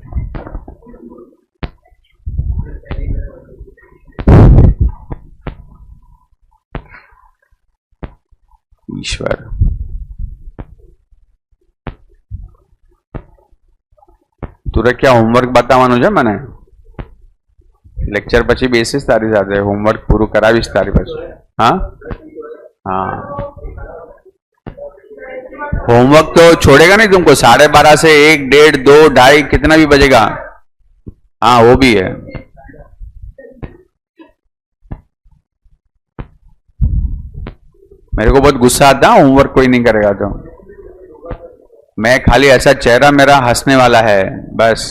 ईश्वर, तुरे क्या होमवर्क बताવાનું છે મને? લેક્ચર પછી બેસીશ તારી સાથે, હોમવર્ક પૂરું કરાવીશ તારી પછી। हाँ हाँ, होमवर्क तो छोड़ेगा नहीं तुमको। 12:30 से 1, 1:30, 2, 2:30 कितना भी बजेगा। हाँ वो भी है। मेरे को बहुत गुस्सा आता है होमवर्क कोई नहीं करेगा तो। मैं खाली ऐसा चेहरा मेरा हंसने वाला है बस।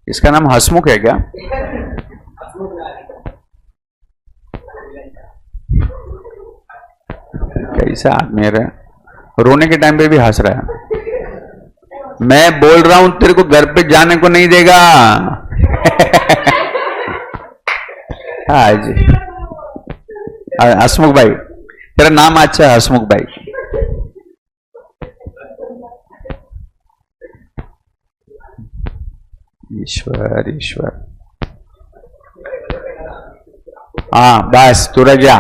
इसका नाम हसमुख है क्या? कैसा आदमी है? रोने के टाइम पे भी हंस रहा है। मैं बोल रहा हूं तेरे को घर पे जाने को नहीं देगा। हाँ जी, हसमुख भाई, तेरा नाम अच्छा है हसमुख भाई। ईश्वर ईश्वर। हाँ बस तू रह जा।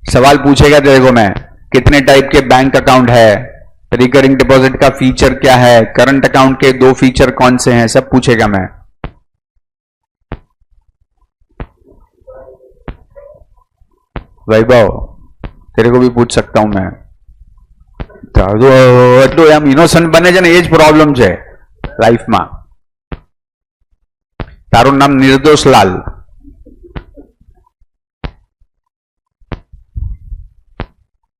सवाल पूछेगा तेरे को मैं, कितने टाइप के बैंक अकाउंट है, रिकरिंग डिपॉजिट का फीचर क्या है, करंट अकाउंट के 2 फीचर कौन से हैं, सब पूछेगा मैं। वैभव, तेरे को भी पूछ सकता हूं मैं। એટલું એમ ઇનોસન્ટ બને છે ને, એ જ પ્રોબ્લેમ છે લાઈફમાં। તારું નામ નિર્દોષ લાલ।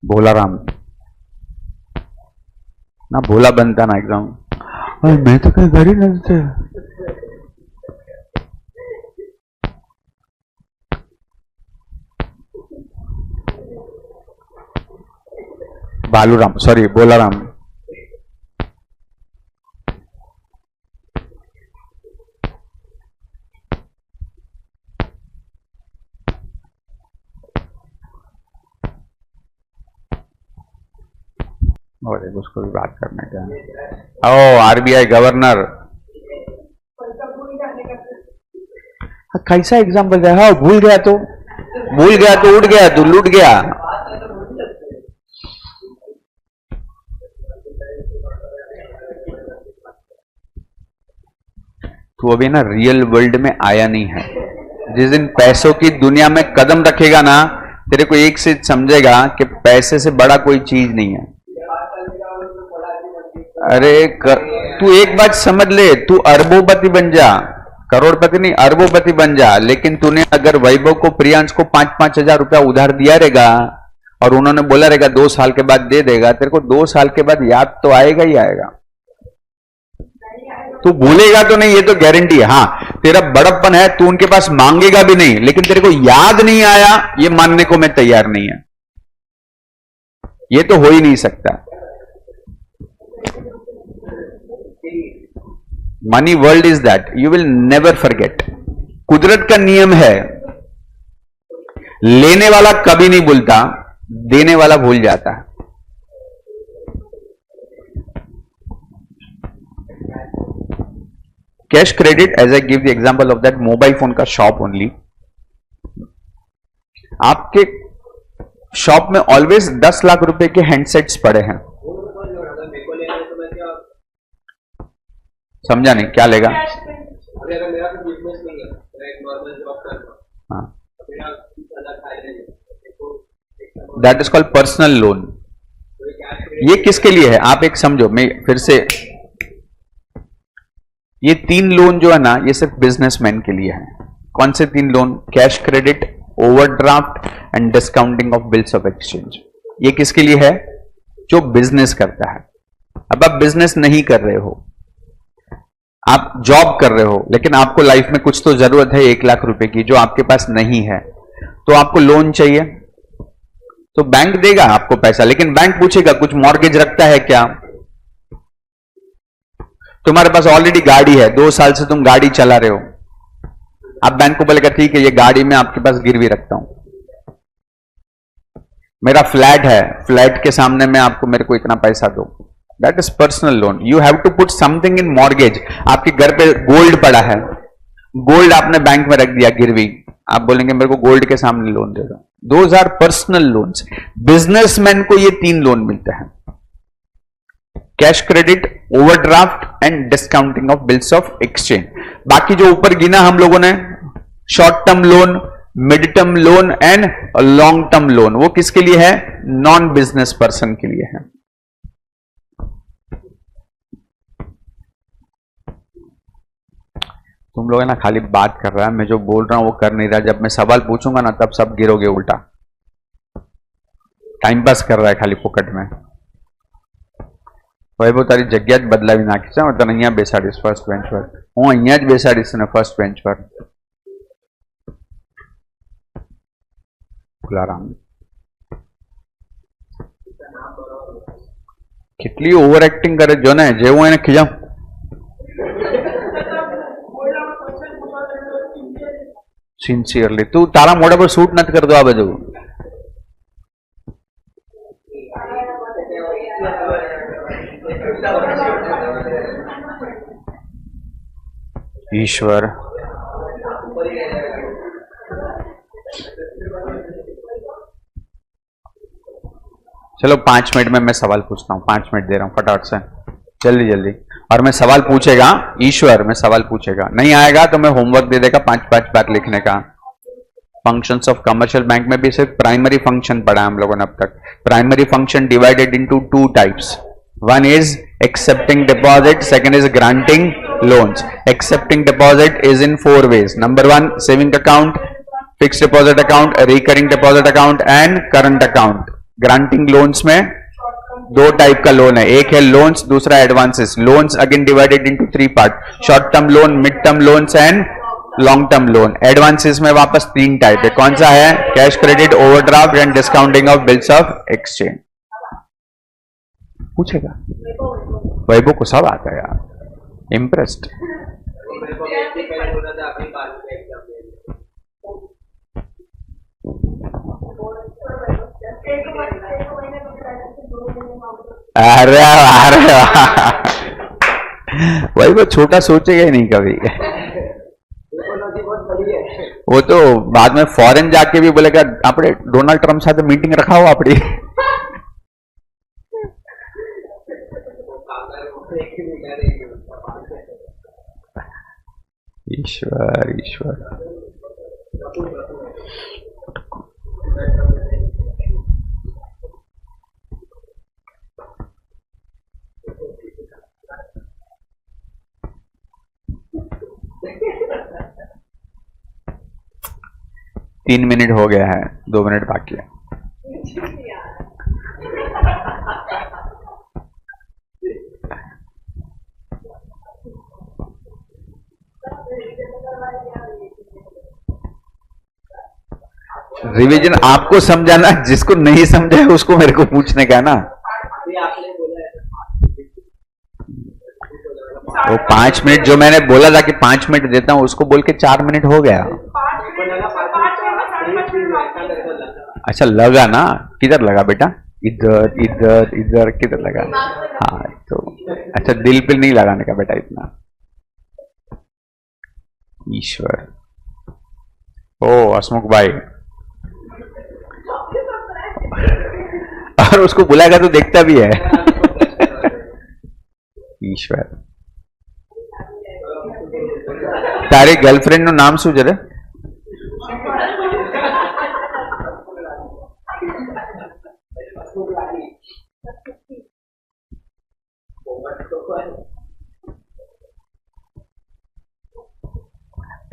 भोलाराम ना, भोला बनता ना एकदम। मैं तो कहीं घर ही नहीं थे। भालूराम, सॉरी भोलाराम। और उसको भी बात करने का। ओ आरबीआई गवर्नर, कैसा एग्जाम्पल है? हाँ भूल गया तो उठ गया तो लूट गया। तू अभी ना रियल वर्ल्ड में आया नहीं है। जिस दिन पैसों की दुनिया में कदम रखेगा ना, तेरे को एक से समझेगा कि पैसे से बड़ा कोई चीज नहीं है। अरे तू एक बात समझ ले, तू अरबोपति बन जा, करोड़पति नहीं अरबोपति बन जा। लेकिन तूने अगर वैभव को, प्रियांश को 5-5 हजार रुपया उधार दिया रहेगा और उन्होंने बोला रहेगा 2 साल के बाद दे देगा, तेरे को 2 साल के बाद याद तो आएगा ही आएगा। तू भूलेगा तो नहीं, ये तो गारंटी है। हाँ तेरा बड़प्पन है, तू उनके पास मांगेगा भी नहीं, लेकिन तेरे को याद नहीं आया ये मानने को मैं तैयार नहीं है। ये तो हो ही नहीं सकता। Money world is that you will never forget. कुदरत का नियम है, लेने वाला कभी नहीं भूलता, देने वाला भूल जाता है। Cash credit, as I give the example of that mobile phone का शॉप ओनली। आपके शॉप में ऑलवेज 10 लाख रुपए के हैंडसेट्स पड़े हैं। समझा नहीं, क्या लेगा? That is called personal loan. ये किसके लिए है आप एक समझो, मैं फिर से, ये 3 लोन जो है ना, ये सिर्फ बिजनेसमैन के लिए है। कौन से 3 loan? Cash credit, overdraft and discounting of bills of exchange. ये किसके लिए है? जो बिजनेस करता है। अब आप बिजनेस नहीं कर रहे हो, आप जॉब कर रहे हो, लेकिन आपको लाइफ में कुछ तो जरूरत है 1 लाख रुपए की जो आपके पास नहीं है, तो आपको लोन चाहिए, तो बैंक देगा आपको पैसा। लेकिन बैंक पूछेगा कुछ मॉर्गेज रखता है क्या? तुम्हारे पास ऑलरेडी गाड़ी है, 2 साल से तुम गाड़ी चला रहे हो, आप बैंक को बोलेगा ठीक है ये गाड़ी मैं आपके पास गिरवी रखता हूं, मेरा फ्लैट है, फ्लैट के सामने में आपको मेरे को इतना पैसा दो, that is personal loan. You have to put something in mortgage. आपके घर पे गोल्ड पड़ा है, गोल्ड आपने बैंक में रख दिया गिरवी, आप बोलेंगे मेरे को गोल्ड के सामने लोन दे दो. Those are personal loans. Businessman को ये 3 लोन मिलते हैं, cash credit, overdraft and discounting of bills of exchange. बाकी जो ऊपर गिना हम लोगों ने, short term loan, mid term loan and long term loan, वो किसके लिए है? नॉन बिजनेस पर्सन के लिए है. तुम लोग है ना खाली बात कर रहा है, मैं जो बोल रहा हूं वो कर नहीं रहा. जब मैं सवाल पूछूंगा ना तब सब गिरोगे उल्टा. टाइम पास कर रहा है खाली फुकट में. वैभव तारी जग्या ज बदलावी नाखी છે, હું તને અહીંયા બેસાડીશ ફર્સ્ટ બેન્ચ પર, હું અહીંયા જ બેસાડીશ ને ફર્સ્ટ બેન્ચ પર. ફુલારામ કેટલી ઓવર એક્ટિંગ કરે જો ને, જેવું એને ખીજાવ. સિન્સિયરલી તું તારા મોઢા પર શૂટ નથી કરતો આ બધું. ईश्वर चलो 5 मिनट में मैं सवाल पूछता हूं, 5 मिनट दे रहा हूं फटाफट से, जल्दी जल्दी. और मैं सवाल पूछेगा, ईश्वर मैं सवाल पूछेगा, नहीं आएगा तो मैं होमवर्क दे देगा 5-5 बार लिखने का. फंक्शंस ऑफ कमर्शियल बैंक में भी सिर्फ प्राइमरी फंक्शन पढ़ा है हम लोगों ने अब तक. Primary function divided into 2 types. One is accepting deposit, second is granting loans. Accepting deposit is in 4 ways. Number 1, saving account, fixed deposit account, recurring deposit account and current account. Granting loans में 2 टाइप का लोन है, एक है लोन्स, दूसरा advances. Loans again divided into 3 part, short term loan, mid term loans and long term loan. Advances में वापस 3 टाइप है. कौन सा है? Cash credit, overdraft and discounting of bills of exchange. पूछेगा वैभव को सब आता है यार, इम्प्रेस्ड. अरे अरे वैभव छोटा सोचेगा ही नहीं कभी. वो तो बाद में फॉरेन जाके भी बोलेगा आपने डोनाल्ड ट्रम्प साथ मीटिंग रखा हो अपनी. ईश्वर ईश्वर. तीन मिनट हो गया है, 2 मिनट बाकी है. रिवीजन आपको समझाना, जिसको नहीं समझा है उसको मेरे को पूछने का ना. वो 5 मिनट जो मैंने बोला था कि 5 मिनट देता हूं, उसको बोल के 4 मिनट हो गया. अच्छा लगा ना, किधर लगा बेटा? इधर इधर इधर किधर लगा? हाँ तो अच्छा, दिल पे नहीं लगाने का बेटा इतना. ईश्वर. ओ हसमुख भाई, और उसको बुलाएगा तो देखता भी है. ईश्वर. तारी गर्लफ्रेंड નું નામ શું છે રે?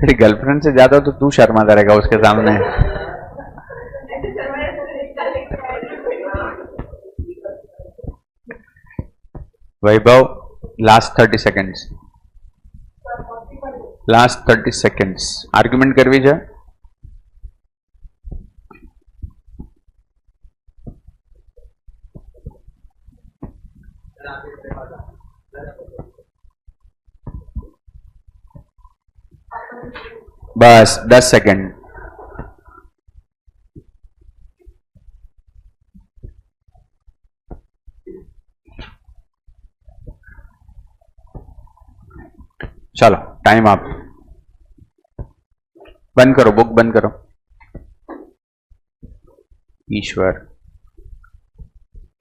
तेरी गर्लफ्रेंड से ज्यादा तो तू शर्माता रहेगा उसके सामने. Vaibhav last 30 seconds, last 30 seconds argument करवी છે. बस 10 सेकेंड। चलो टाइम आप बंद करो, बुक बंद करो। ईश्वर,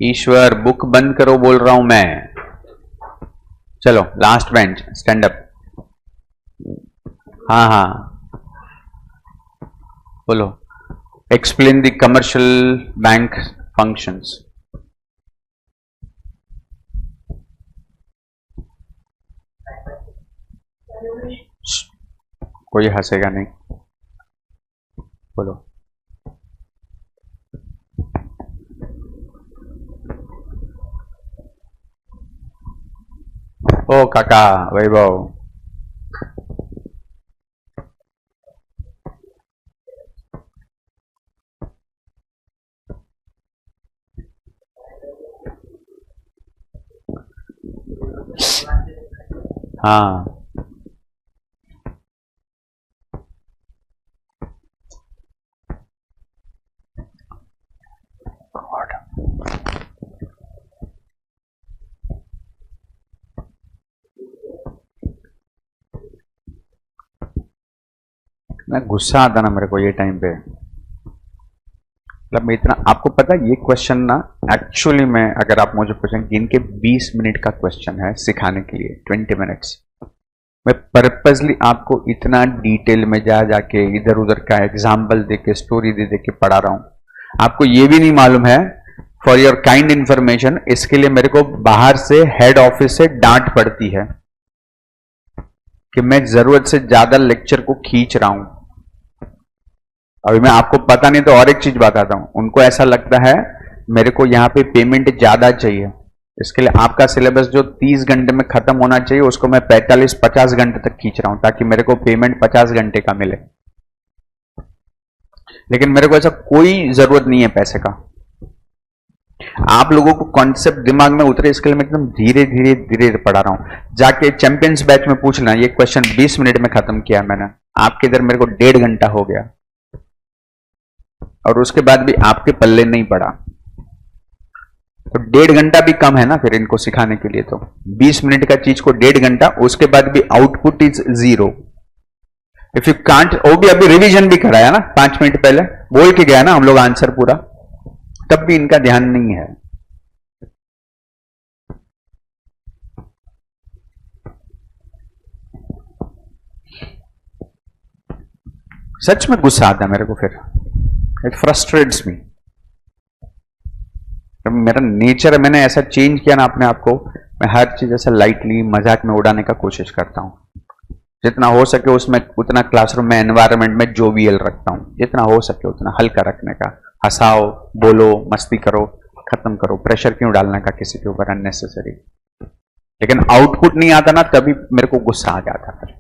ईश्वर बुक बंद करो बोल रहा हूं मैं। चलो लास्ट बेंच, स्टैंड अप। हाँ हाँ बोलो। Explain the commercial bank functions. कोई हंसेगा नहीं, बोलो। ओ काका वैभव, हाँ मैं गुस्सा आता ना मेरे को ये टाइम पे। मतलब मैं इतना, आपको पता है ये क्वेश्चन ना एक्चुअली में अगर आप मुझे पूछें कि इनके 20 मिनट का क्वेश्चन है सिखाने के लिए, 20 मिनट्स। मैं पर्पसली आपको इतना डिटेल में जा जाके इधर उधर का एग्जाम्पल दे के, स्टोरी दे दे के पढ़ा रहा हूं। आपको ये भी नहीं मालूम है, फॉर योर काइंड इंफॉर्मेशन, इसके लिए मेरे को बाहर से हेड ऑफिस से डांट पड़ती है कि मैं जरूरत से ज्यादा लेक्चर को खींच रहा हूं। अभी मैं आपको पता नहीं तो और एक चीज बताता हूं, उनको ऐसा लगता है मेरे को यहां पे पेमेंट ज्यादा चाहिए, इसके लिए आपका सिलेबस जो 30 घंटे में खत्म होना चाहिए उसको मैं 45-50 घंटे तक खींच रहा हूं ताकि मेरे को पेमेंट 50 घंटे का मिले। लेकिन मेरे को ऐसा कोई जरूरत नहीं है पैसे का। आप लोगों को कॉन्सेप्ट दिमाग में उतरे इसके लिए मैं एकदम धीरे धीरे धीरे पढ़ा रहा हूं। जाके चैंपियंस बैच में पूछना, ये क्वेश्चन 20 मिनट में खत्म किया मैंने, आपके इधर मेरे को 1.5 घंटा हो गया और उसके बाद भी आपके पल्ले नहीं पड़ा। तो 1.5 घंटा भी कम है ना फिर इनको सिखाने के लिए। तो 20 मिनट का चीज को 1.5 घंटा, उसके बाद भी output is 0। If you can't, वो भी अभी रिवीजन भी कराया ना 5 मिनट पहले, बोल के गया ना हम लोग आंसर पूरा, तब भी इनका ध्यान नहीं है। सच में गुस्सा आता है मेरे को फिर, इट फ्रस्ट्रेट्स मी। मेरा नेचर है, मैंने ऐसा चेंज किया ना अपने आप को, मैं हर चीज ऐसा लाइटली मजाक में उड़ाने का कोशिश करता हूं। जितना हो सके उसमें उतना क्लासरूम में एनवायरनमेंट में जोवियल रखता हूं, जितना हो सके उतना हल्का रखने का। हंसाओ, बोलो, मस्ती करो, खत्म करो। प्रेशर क्यों डालने का किसी के ऊपर अननेसेसरी। लेकिन आउटपुट नहीं आता ना तभी मेरे को गुस्सा आ जाता है।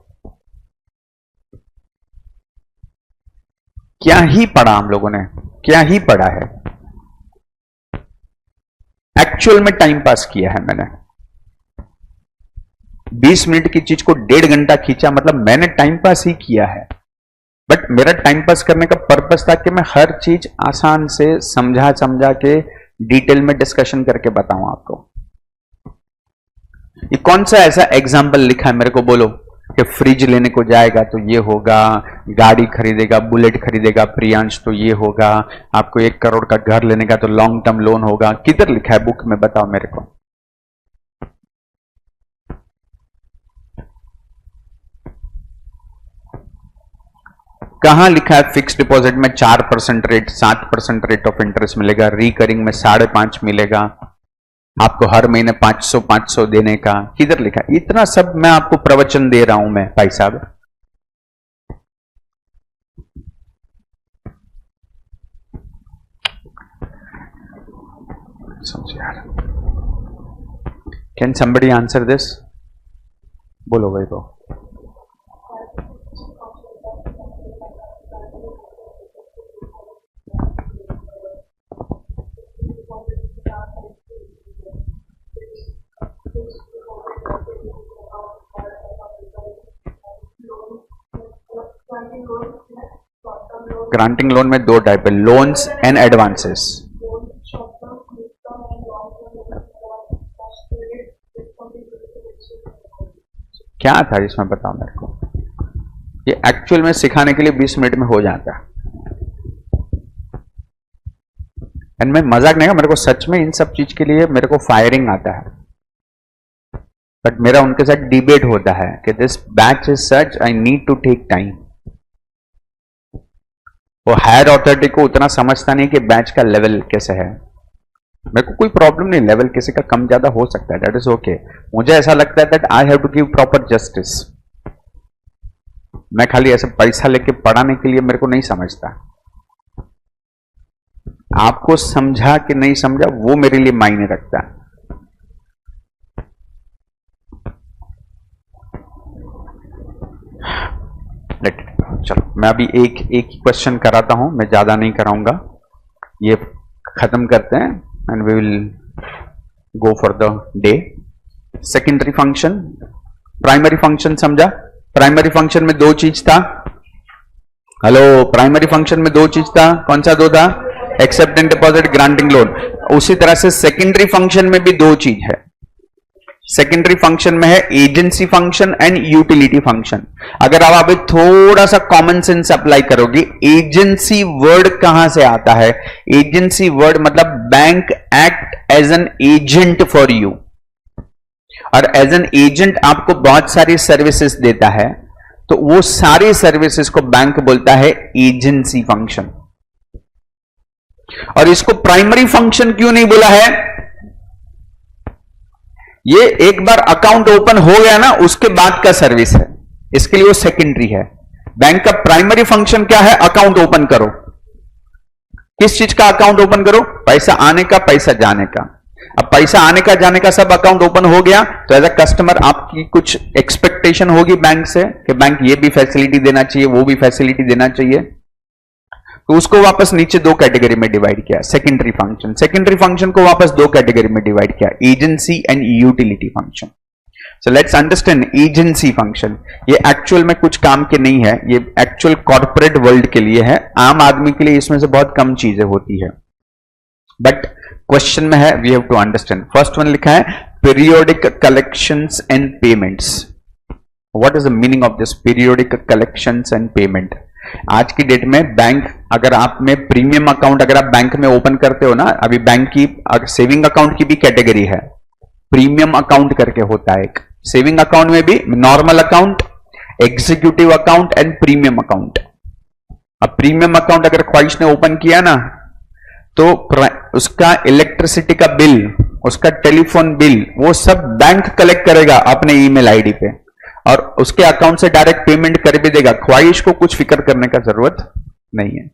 क्या ही पढ़ा हम लोगों ने, क्या ही पढ़ा है। एक्चुअल में टाइम पास किया है मैंने। 20 मिनट की चीज को 1.5 घंटा खींचा, मतलब मैंने टाइम पास ही किया है। बट मेरा टाइम पास करने का पर्पस था कि मैं हर चीज आसान से समझा समझा के डिटेल में डिस्कशन करके बताऊं आपको। ये कौन सा ऐसा एग्जाम्पल लिखा है मेरे को बोलो कि फ्रिज लेने को जाएगा तो ये होगा, गाड़ी खरीदेगा, बुलेट खरीदेगा प्रियांश तो ये होगा, आपको 1 करोड़ का घर लेने का तो लॉन्ग टर्म लोन होगा। किधर लिखा है बुक में, बताओ मेरे को। कहां लिखा है फिक्स डिपॉजिट में 4% रेट, 7% रेट ऑफ इंटरेस्ट मिलेगा, रिकरिंग में 5.5 मिलेगा, आपको हर महीने 500 देने का। किधर लिखा है? इतना सब मैं आपको प्रवचन दे रहा हूं मैं भाई साहब। Can somebody answer this? बोलो भाई को। ग्रांटिंग लोन में दो टाइप है, लोन्स एंड एडवांसेस। क्या था इसमें बताओ मेरे को, ये एक्चुअल में सिखाने के लिए 20 मिनट में हो जाता है। एंड मैं मजाक नहीं, मेरे को सच में इन सब चीज के लिए मेरे को फायरिंग आता है, बट मेरा उनके साथ डिबेट होता है कि this batch is such, I need to take time. वो हायर अथॉरिटी को उतना समझता नहीं कि बैच का लेवल कैसे है। मेरे को कोई प्रॉब्लम नहीं, लेवल किसी का कम ज्यादा हो सकता है, दैट इज ओके। मुझे ऐसा लगता है that I have to give proper justice. मैं खाली ऐसे पैसा लेके पढ़ाने के लिए मेरे को नहीं समझता। आपको समझा कि नहीं समझा वो मेरे लिए मायने रखता है। चलो मैं अभी एक क्वेश्चन कराता हूं, मैं ज्यादा नहीं कराऊंगा, ये खत्म करते हैं and we will go for the day. Secondary function, primary function समझा? प्राइमरी फंक्शन में दो चीज था। हेलो, प्राइमरी फंक्शन में दो चीज था, कौन सा दो था? Accept and deposit, granting loan. उसी तरह से सेकेंडरी फंक्शन में भी दो चीज है। सेकेंडरी फंक्शन में है agency function and utility function. अगर आप अभी थोड़ा सा कॉमन सेंस अप्लाई करोगे, एजेंसी वर्ड कहां से आता है? एजेंसी वर्ड मतलब bank act as an agent for you, और एज एन एजेंट आपको बहुत सारी सर्विसेज देता है, तो वो सारी सर्विसेज को बैंक बोलता है एजेंसी फंक्शन। और इसको प्राइमरी फंक्शन क्यों नहीं बोला है? ये एक बार अकाउंट ओपन हो गया ना, उसके बाद का सर्विस है, इसके लिए वो सेकेंडरी है। बैंक का प्राइमरी फंक्शन क्या है? अकाउंट ओपन करो। किस चीज का अकाउंट ओपन करो? पैसा आने का, पैसा जाने का। अब पैसा आने का जाने का सब अकाउंट ओपन हो गया, तो एज अ कस्टमर आपकी कुछ एक्सपेक्टेशन होगी बैंक से कि बैंक ये भी फैसिलिटी देना चाहिए, वो भी फैसिलिटी देना चाहिए, तो उसको वापस नीचे दो कैटेगरी में डिवाइड किया, सेकेंडरी फंक्शन। सेकेंडरी फंक्शन को वापस दो कैटेगरी में डिवाइड किया, agency and utility function. So let's understand agency function. ये एक्चुअल में कुछ काम के नहीं है, ये एक्चुअल कॉर्पोरेट वर्ल्ड के लिए है। आम आदमी के लिए इसमें से बहुत कम चीजें होती है, बट क्वेश्चन में है, we have to understand. First one लिखा है periodic collections and payments. What is the meaning of this periodic collections and payment? आज की डेट में बैंक, अगर आप में प्रीमियम अकाउंट अगर आप बैंक में ओपन करते हो ना, अभी बैंक की सेविंग अकाउंट की भी कैटेगरी है, प्रीमियम अकाउंट करके होता है एक। सेविंग अकाउंट में भी normal account, executive account and premium account. अब प्रीमियम अकाउंट अगर ख्वाहिश ने ओपन किया ना, तो उसका इलेक्ट्रिसिटी का बिल, उसका टेलीफोन बिल, वो सब बैंक कलेक्ट करेगा अपने ईमेल आईडी पे, और उसके अकाउंट से डायरेक्ट पेमेंट कर भी देगा। ख्वाहिश को कुछ फिक्र करने का जरूरत नहीं है।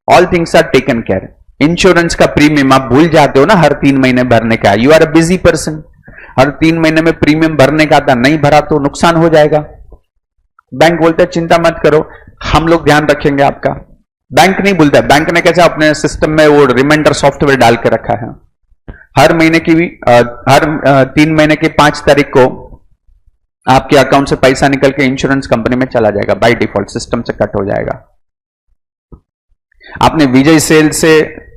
All things are taken care. Insurance का प्रीमियम आप भूल जाते हो ना हर 3 महीने भरने का। You are a busy person, हर 3 महीने में प्रीमियम भरने का था, नहीं भरा तो नुकसान हो जाएगा। बैंक बोलता है चिंता मत करो, हम लोग ध्यान रखेंगे आपका। बैंक नहीं बोलता, बैंक ने कैसे अपने सिस्टम में वो रिमाइंडर सॉफ्टवेयर डाल के रखा है। हर महीने की हर 3 महीने की 5 तारीख को आपके अकाउंट से पैसा निकल के इंश्योरेंस कंपनी में चला जाएगा, बाय डिफॉल्ट सिस्टम से कट हो जाएगा। आपने विजय सेल से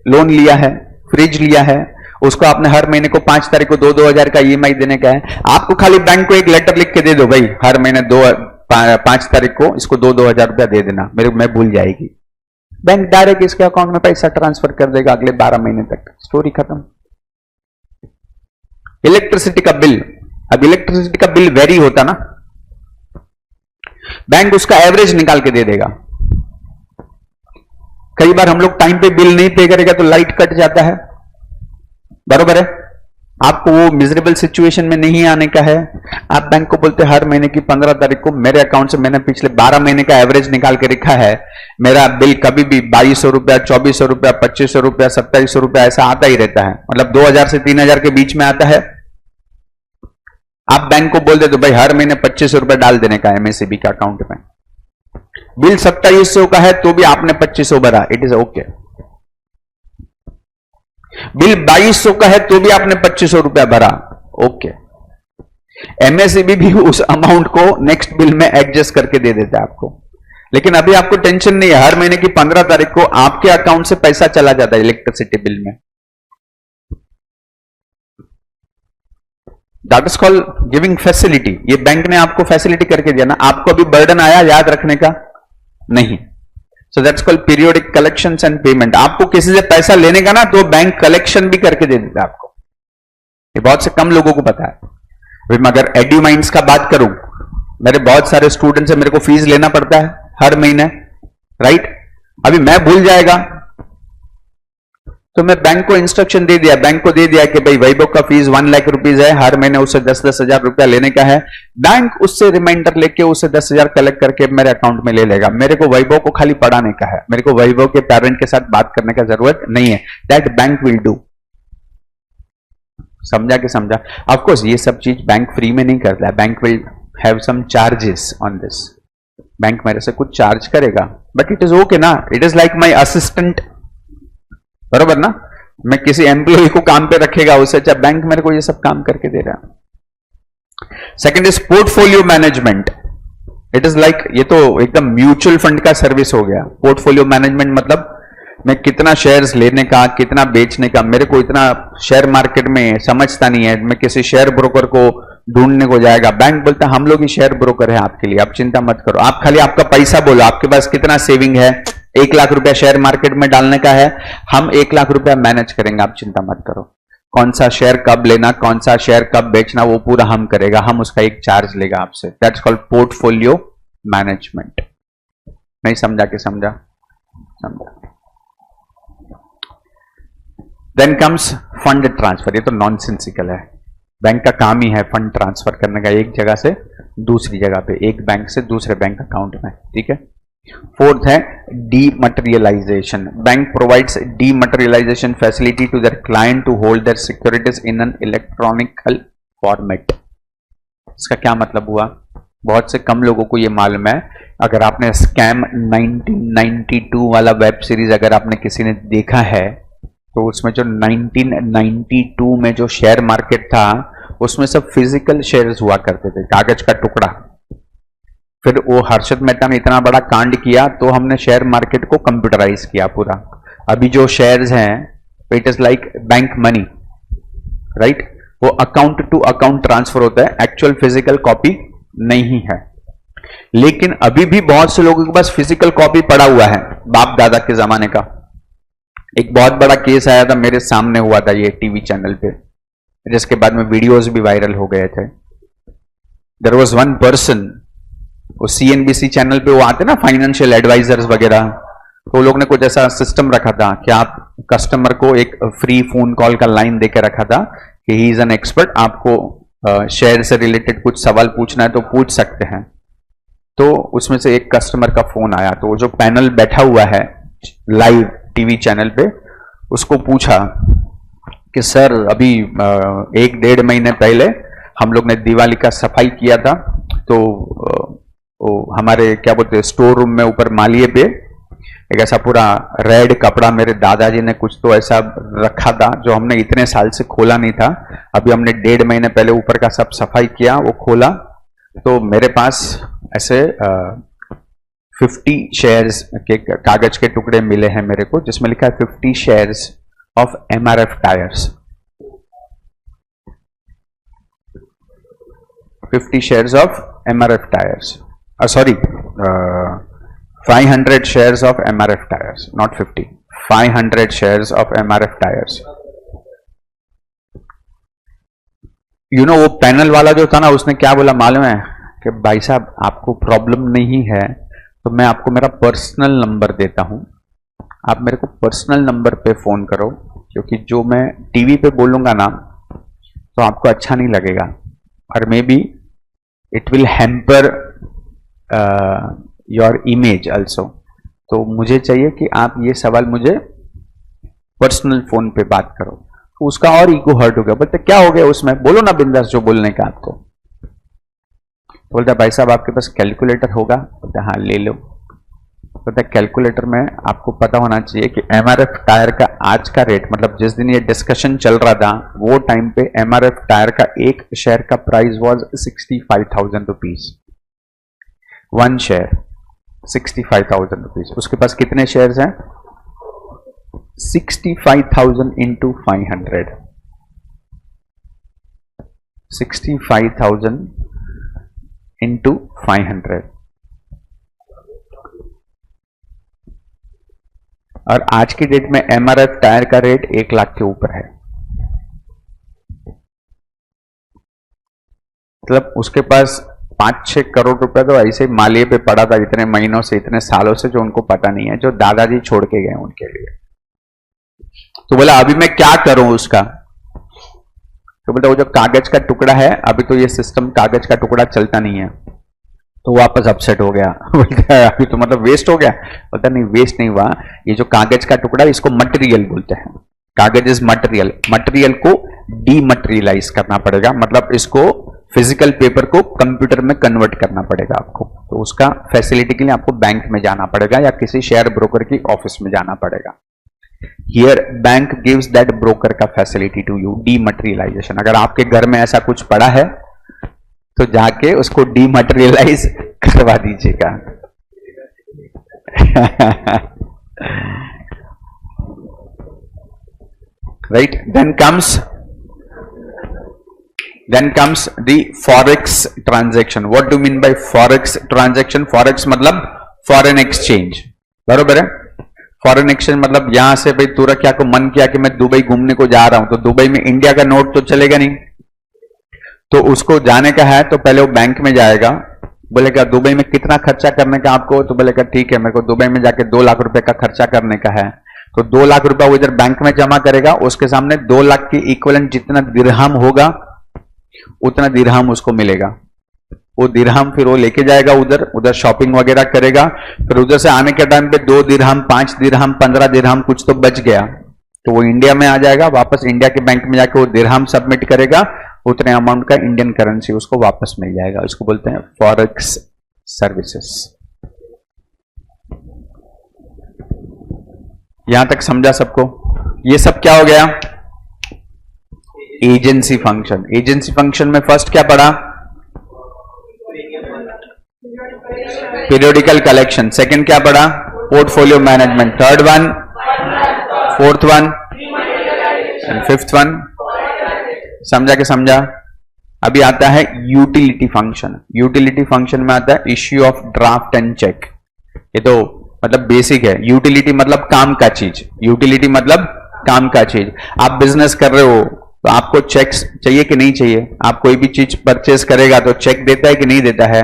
लोन लिया है, फ्रिज लिया है, उसको आपने हर महीने को 5 तारीख को 2-2 हजार का ईएमआई देने का है। आपको खाली बैंक को एक लेटर लिख के दे दो, भाई हर महीने 5 तारीख को इसको 2-2 हजार रुपया दे देना, मेरे मैं भूल जाएगी। बैंक डायरेक्ट इसके अकाउंट में पैसा ट्रांसफर कर देगा अगले 12 महीने तक, स्टोरी खत्म। इलेक्ट्रिसिटी का बिल, अब इलेक्ट्रिसिटी का बिल वेरी होता ना, बैंक उसका एवरेज निकाल के दे देगा। कई बार हम लोग टाइम पे बिल नहीं पे करेगा तो लाइट कट जाता है, बरोबर है। आपको वो मिजरेबल सिचुएशन में नहीं आने का है, आप बैंक को बोलते हर महीने की 15 तारीख को मेरे अकाउंट से मैंने पिछले 12 महीने का एवरेज निकाल के रखा है, मेरा बिल कभी भी 2200 रुपया, 2400 रुपया, 2500 रुपया, 2700 रुपया ऐसा आता ही रहता है, मतलब 2000 से 3000 के बीच में आता है। आप बैंक को बोल दे तो भाई हर महीने 2500 रुपया डाल देने का एमएससीबी के अकाउंट में। बिल 2700 का है तो भी आपने 2500 भरा, इट इज ओके। बिल 2200 का है तो भी आपने 2500 रुपया भरा, ओके। एमएससीबी भी उस अमाउंट को नेक्स्ट बिल में एडजस्ट करके दे देता है आपको। लेकिन अभी आपको टेंशन नहीं है, हर महीने की 15 तारीख को आपके अकाउंट से पैसा चला जाता है इलेक्ट्रिसिटी बिल में। That is called giving facility. ये बैंक ने आपको फैसिलिटी करके दिया ना, आपको अभी बर्डन आया याद रखने का नहीं। So that's called periodic collections and payment. आपको किसी से पैसा लेने का ना तो बैंक कलेक्शन भी करके दे देता है आपको। ये बहुत से कम लोगों को पता है। अभी मैं अगर एड्यू माइंड्स का बात करूं, मेरे बहुत सारे स्टूडेंट्स है, मेरे को फीस लेना पड़ता है हर महीने, राइट। अभी मैं भूल जाएगा तो मैं बैंक को इंस्ट्रक्शन दे दिया, बैंक को दे दिया कि भाई वैभव का फीस 1 लाख रुपीज है, हर महीने उससे 10-10 हजार रुपया लेने का है। बैंक उससे रिमाइंडर लेके उससे 10 हजार कलेक्ट करके मेरे अकाउंट में ले लेगा। मेरे को वैभव को खाली पढ़ाने का है, मेरे को वैभव के पेरेंट के साथ बात करने का जरूरत नहीं है। That bank will do. समझा कि समझा? ऑफकोर्स ये सब चीज बैंक फ्री में नहीं करता है, bank will have some charges on this. Bank मेरे से कुछ चार्ज करेगा, बट इट इज ओके ना, it is like my assistant, बरोबर ना। मैं किसी एम्प्लॉय को काम पे रखेगा, उससे अच्छा बैंक मेरे को ये सब काम करके दे रहा है। Second is portfolio management. It is like, ये तो एकदम म्यूचुअल फंड का सर्विस हो गया। पोर्टफोलियो मैनेजमेंट मतलब मैं कितना शेयर्स लेने का, कितना बेचने का, मेरे को इतना शेयर मार्केट में समझता नहीं है। मैं किसी शेयर ब्रोकर को ढूंढने को जाएगा, बैंक बोलता है हम लोग ही शेयर ब्रोकर है आपके लिए, आप चिंता मत करो, आप खाली आपका पैसा बोलो, आपके पास कितना सेविंग है, 1 लाख रुपया शेयर मार्केट में डालने का है, हम 1 लाख रुपया मैनेज करेंगे, आप चिंता मत करो। कौन सा शेयर कब लेना, कौन सा शेयर कब बेचना, वो पूरा हम करेगा, हम उसका एक चार्ज लेगा आपसे। That's called portfolio management. नहीं समझा कि समझा? समझा। Then comes fund transfer. ये तो नॉनसेंसिकल है, बैंक का काम ही है फंड ट्रांसफर करने का, एक जगह से दूसरी जगह पे, एक बैंक से दूसरे बैंक अकाउंट में, ठीक है। फोर्थ है dematerialization. Bank provides dematerialization facility to their client to hold their securities in an electronical format. इसका क्या मतलब हुआ? बहुत से कम लोगों को ये मालूम है। अगर आपने स्कैम 1992 वाला वेब सीरीज अगर आपने किसी ने देखा है तो उसमें जो 1992 में जो शेयर मार्केट था उसमें सब फिजिकल शेयर्स हुआ करते थे, कागज का टुकड़ा। फिर वो हर्षद मेहता ने इतना बड़ा कांड किया तो हमने शेयर मार्केट को कंप्यूटराइज किया पूरा। अभी जो शेयर्स हैं it is like bank money, right. वो अकाउंट टू अकाउंट ट्रांसफर होता है, एक्चुअल फिजिकल कॉपी नहीं है। लेकिन अभी भी बहुत से लोगों के पास फिजिकल कॉपी पड़ा हुआ है बाप दादा के जमाने का। एक बहुत बड़ा केस आया था, मेरे सामने हुआ था ये टीवी चैनल पे, जिसके बाद में वीडियोस भी वायरल हो गए थे। देयर वाज वन पर्सन, वो CNBC चैनल पे वो आते ना फाइनेंशियल एडवाइजर्स वगैरह, तो लोग ने कुछ ऐसा सिस्टम रखा था कि आप कस्टमर को एक फ्री फोन कॉल का लाइन देकर रखा था कि ही इज एन एक्सपर्ट, आपको शेयर से रिलेटेड कुछ सवाल पूछना है तो पूछ सकते हैं। तो उसमें से एक कस्टमर का फोन आया, तो वो जो पैनल बैठा हुआ है लाइव टीवी चैनल पे, उसको पूछा कि सर अभी 1-1.5 महीने पहले हम लोग ने दिवाली का सफाई किया था, तो हमारे क्या बोलते हैं स्टोर रूम में ऊपर मालिये पे एक ऐसा पूरा रेड कपड़ा मेरे दादाजी ने कुछ तो ऐसा रखा था जो हमने इतने साल से खोला नहीं था। अभी हमने 1.5 महीने पहले ऊपर का सब सफाई किया, वो खोला तो मेरे पास ऐसे 50 शेयर्स के कागज के टुकड़े मिले हैं मेरे को, जिसमें लिखा है 50 shares of MRF tyres, 50 shares of MRF tyres, sorry 500 shares of MRF tyres, not 50, 500 shares of MRF tyres. You know वो पैनल वाला जो था ना, उसने क्या बोला मालूम है कि भाई साहब आपको प्रॉब्लम नहीं है तो मैं आपको मेरा पर्सनल नंबर देता हूं, आप मेरे को पर्सनल नंबर पे फोन करो, क्योंकि जो मैं टीवी पे बोलूंगा ना तो आपको अच्छा नहीं लगेगा और may be it will hamper your image also. तो मुझे चाहिए कि आप ये सवाल मुझे पर्सनल फोन पे बात करो। तो उसका और ईगो हर्ट हो गया, बोलते क्या हो गया उसमें, बोलो ना बिंदास जो बोलने का आपको। बोलता भाई साहब आपके पास कैलकुलेटर होगा? बोलता हाँ ले लो। बोलता कैलकुलेटर में आपको पता होना चाहिए कि MRF टायर का आज का रेट, मतलब जिस दिन ये डिस्कशन चल रहा था वो टाइम पे MRF टायर का एक शेयर का price was 65,000 rupees, 1 share. 65,000 rupees. उसके पास कितने शेयर्स हैं? 65,000 इंटू 500, 65,000 इंटू 500। और आज की डेट में एमआरएफ टायर का रेट 1 लाख के ऊपर है। मतलब उसके पास 5-6 करोड़ रुपए तो ऐसे मालिये पे पड़ा था इतने महीनों से, इतने सालों से, जो उनको पता नहीं है, जो दादाजी छोड़ के गए उनके लिए। तो बोला अभी मैं क्या करूं उसका? तो बोलता वो जो कागज का टुकड़ा है, अभी तो ये सिस्टम कागज का टुकड़ा चलता नहीं है। तो वापस अपसेट हो गया। बोलता है अभी तो मतलब वेस्ट हो गया। बोलता नहीं, वेस्ट नहीं हुआ, ये जो कागज का टुकड़ा इसको मटेरियल बोलते हैं। कागज इज मटेरियल, मटेरियल को डीमटेरियलाइज करना पड़ेगा, मतलब इसको फिजिकल पेपर को कंप्यूटर में कन्वर्ट करना पड़ेगा आपको। तो उसका फैसिलिटी के लिए आपको बैंक में जाना पड़ेगा या किसी शेयर ब्रोकर की ऑफिस में जाना पड़ेगा। Here bank gives that broker का फैसिलिटी टू यू, डीमटेरियलाइजेशन। अगर आपके घर में ऐसा कुछ पड़ा है तो जाके उसको डीमटेरियलाइज करवा दीजिएगा। Right, then comes the forex transaction. What do you mean by forex transaction? forex मतलब foreign exchange, बरोबर है। फॉरेन एक्सचेंज मतलब यहां से भाई तुरकिया को मन किया कि मैं दुबई घूमने को जा रहा हूं, तो दुबई में इंडिया का नोट तो चलेगा नहीं, तो उसको जाने का है तो पहले वो बैंक में जाएगा। बोलेगा दुबई में कितना खर्चा करने का आपको? तो बोलेगा ठीक है, मेरे को दुबई में जाके 2 लाख रुपए का खर्चा करने का है। तो 2 लाख रुपया वो इधर बैंक में जमा करेगा, उसके सामने 2 लाख की इक्विवेलेंट जितना दिरहम होगा उतना दिरहम उसको मिलेगा। वो दिरहम फिर वो लेके जाएगा उधर शॉपिंग वगैरह करेगा। फिर उधर से आने के टाइम पे 2 दिरहम, 5 दिरहम, 15 दिरहम कुछ तो बच गया, तो वो इंडिया में आ जाएगा। वापस इंडिया के बैंक में जाके वो दिरहम सबमिट करेगा, उतने अमाउंट का इंडियन करेंसी उसको वापस मिल जाएगा। इसको बोलते हैं फॉरेक्स सर्विसेज। यहां तक समझा सबको? ये सब क्या हो गया? Agency function. एजेंसी फंक्शन में फर्स्ट क्या पढ़ा? Periodical collection. सेकंड क्या पढ़ा? Portfolio management. Third one, fourth one and fifth one. समझा के समझा? अभी आता है यूटिलिटी फंक्शन। यूटिलिटी फंक्शन में आता है issue of draft and cheque. ये तो मतलब बेसिक है। यूटिलिटी मतलब काम का चीज। यूटिलिटी मतलब काम का चीज। आप बिजनेस कर रहे हो तो आपको चेक्स चाहिए कि नहीं चाहिए? आप कोई भी चीज परचेस करेगा तो चेक देता है कि नहीं देता है?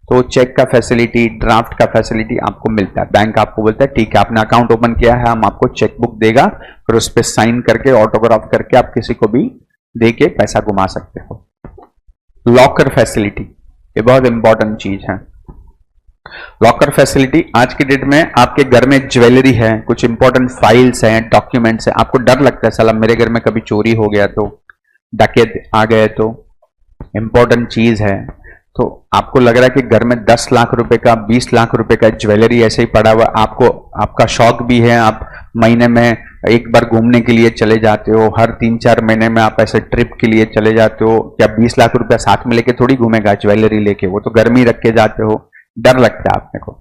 तो चेक का फैसिलिटी, ड्राफ्ट का फैसिलिटी आपको मिलता है। बैंक आपको बोलता है ठीक है, आपने अकाउंट ओपन किया है, हम आपको चेक बुक देगा, फिर उस पर साइन करके ऑटोग्राफ करके आप किसी को भी दे के पैसा घुमा सकते हो। लॉकर फैसिलिटी, ये बहुत इंपॉर्टेंट चीज है। लॉकर फैसिलिटी आज की डेट में आपके घर में ज्वेलरी है, कुछ इंपॉर्टेंट फाइल्स हैं, डॉक्यूमेंट्स हैं, आपको डर लगता है साला मेरे घर में कभी चोरी हो गया तो, डकैत आ गए तो, इंपॉर्टेंट चीज है, तो आपको लग रहा है कि घर में 10 लाख रुपए का, 20 लाख रुपए का ज्वेलरी ऐसे ही पड़ा हुआ, आपको आपका शौक भी है, आप महीने में एक बार घूमने के लिए चले जाते हो, हर 3-4 महीने में आप ऐसे ट्रिप के लिए चले जाते हो, क्या 20 लाख रुपया साथ में लेके थोड़ी घूमेगा ज्वेलरी लेके, वो तो घर में ही रख के जाते हो, डर लगता है आपने को।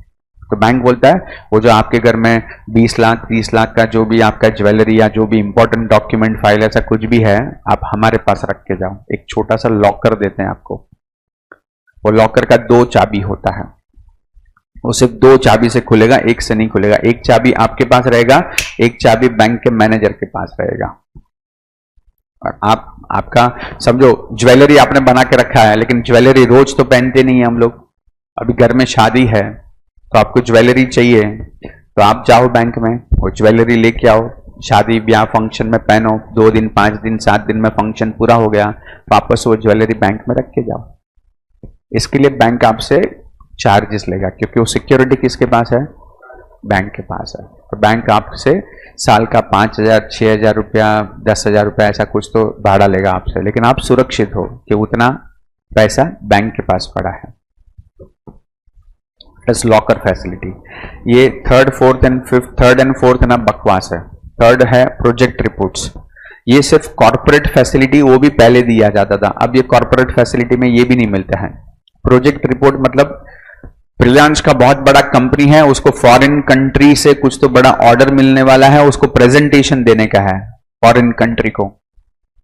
तो बैंक बोलता है वो जो आपके घर में 20 लाख 30 लाख का जो भी आपका ज्वेलरी या जो भी इंपॉर्टेंट डॉक्यूमेंट फाइल ऐसा कुछ भी है, आप हमारे पास रख के जाओ। एक छोटा सा लॉकर देते हैं आपको। वो लॉकर का 2 चाबी होता है, वो सिर्फ 2 चाबी से खुलेगा, एक से नहीं खुलेगा। एक चाबी आपके पास रहेगा, एक चाबी बैंक के मैनेजर के पास रहेगा। और आपका समझो ज्वेलरी आपने बना के रखा है, लेकिन ज्वेलरी रोज तो पहनते नहीं है हम लोग। अभी घर में शादी है तो आपको ज्वेलरी चाहिए, तो आप जाओ बैंक में, वो ज्वेलरी लेके आओ, शादी ब्याह फंक्शन में पहनो, 2 दिन 5 दिन 7 दिन में फंक्शन पूरा हो गया, वापस वो ज्वेलरी बैंक में रख के जाओ। इसके लिए बैंक आपसे चार्जेस लेगा, क्योंकि वो सिक्योरिटी किसके पास है? बैंक के पास है। तो बैंक आपसे साल का 5,000 6,000 रुपया 10,000 रुपया ऐसा कुछ तो भाड़ा लेगा आपसे, लेकिन आप सुरक्षित हो कि उतना पैसा बैंक के पास पड़ा है। Plus locker facility. ये थर्ड एंड फोर्थ ना बकवास है। थर्ड है प्रोजेक्ट रिपोर्ट्स। ये सिर्फ कॉर्पोरेट फैसिलिटी, वो भी पहले दिया जाता था, अब ये कॉर्पोरेट फैसिलिटी में ये भी नहीं मिलता है। प्रोजेक्ट रिपोर्ट मतलब प्रियांश का बहुत बड़ा कंपनी है, उसको फॉरेन कंट्री से कुछ तो बड़ा ऑर्डर मिलने वाला है, उसको प्रेजेंटेशन देने का है फॉरेन कंट्री को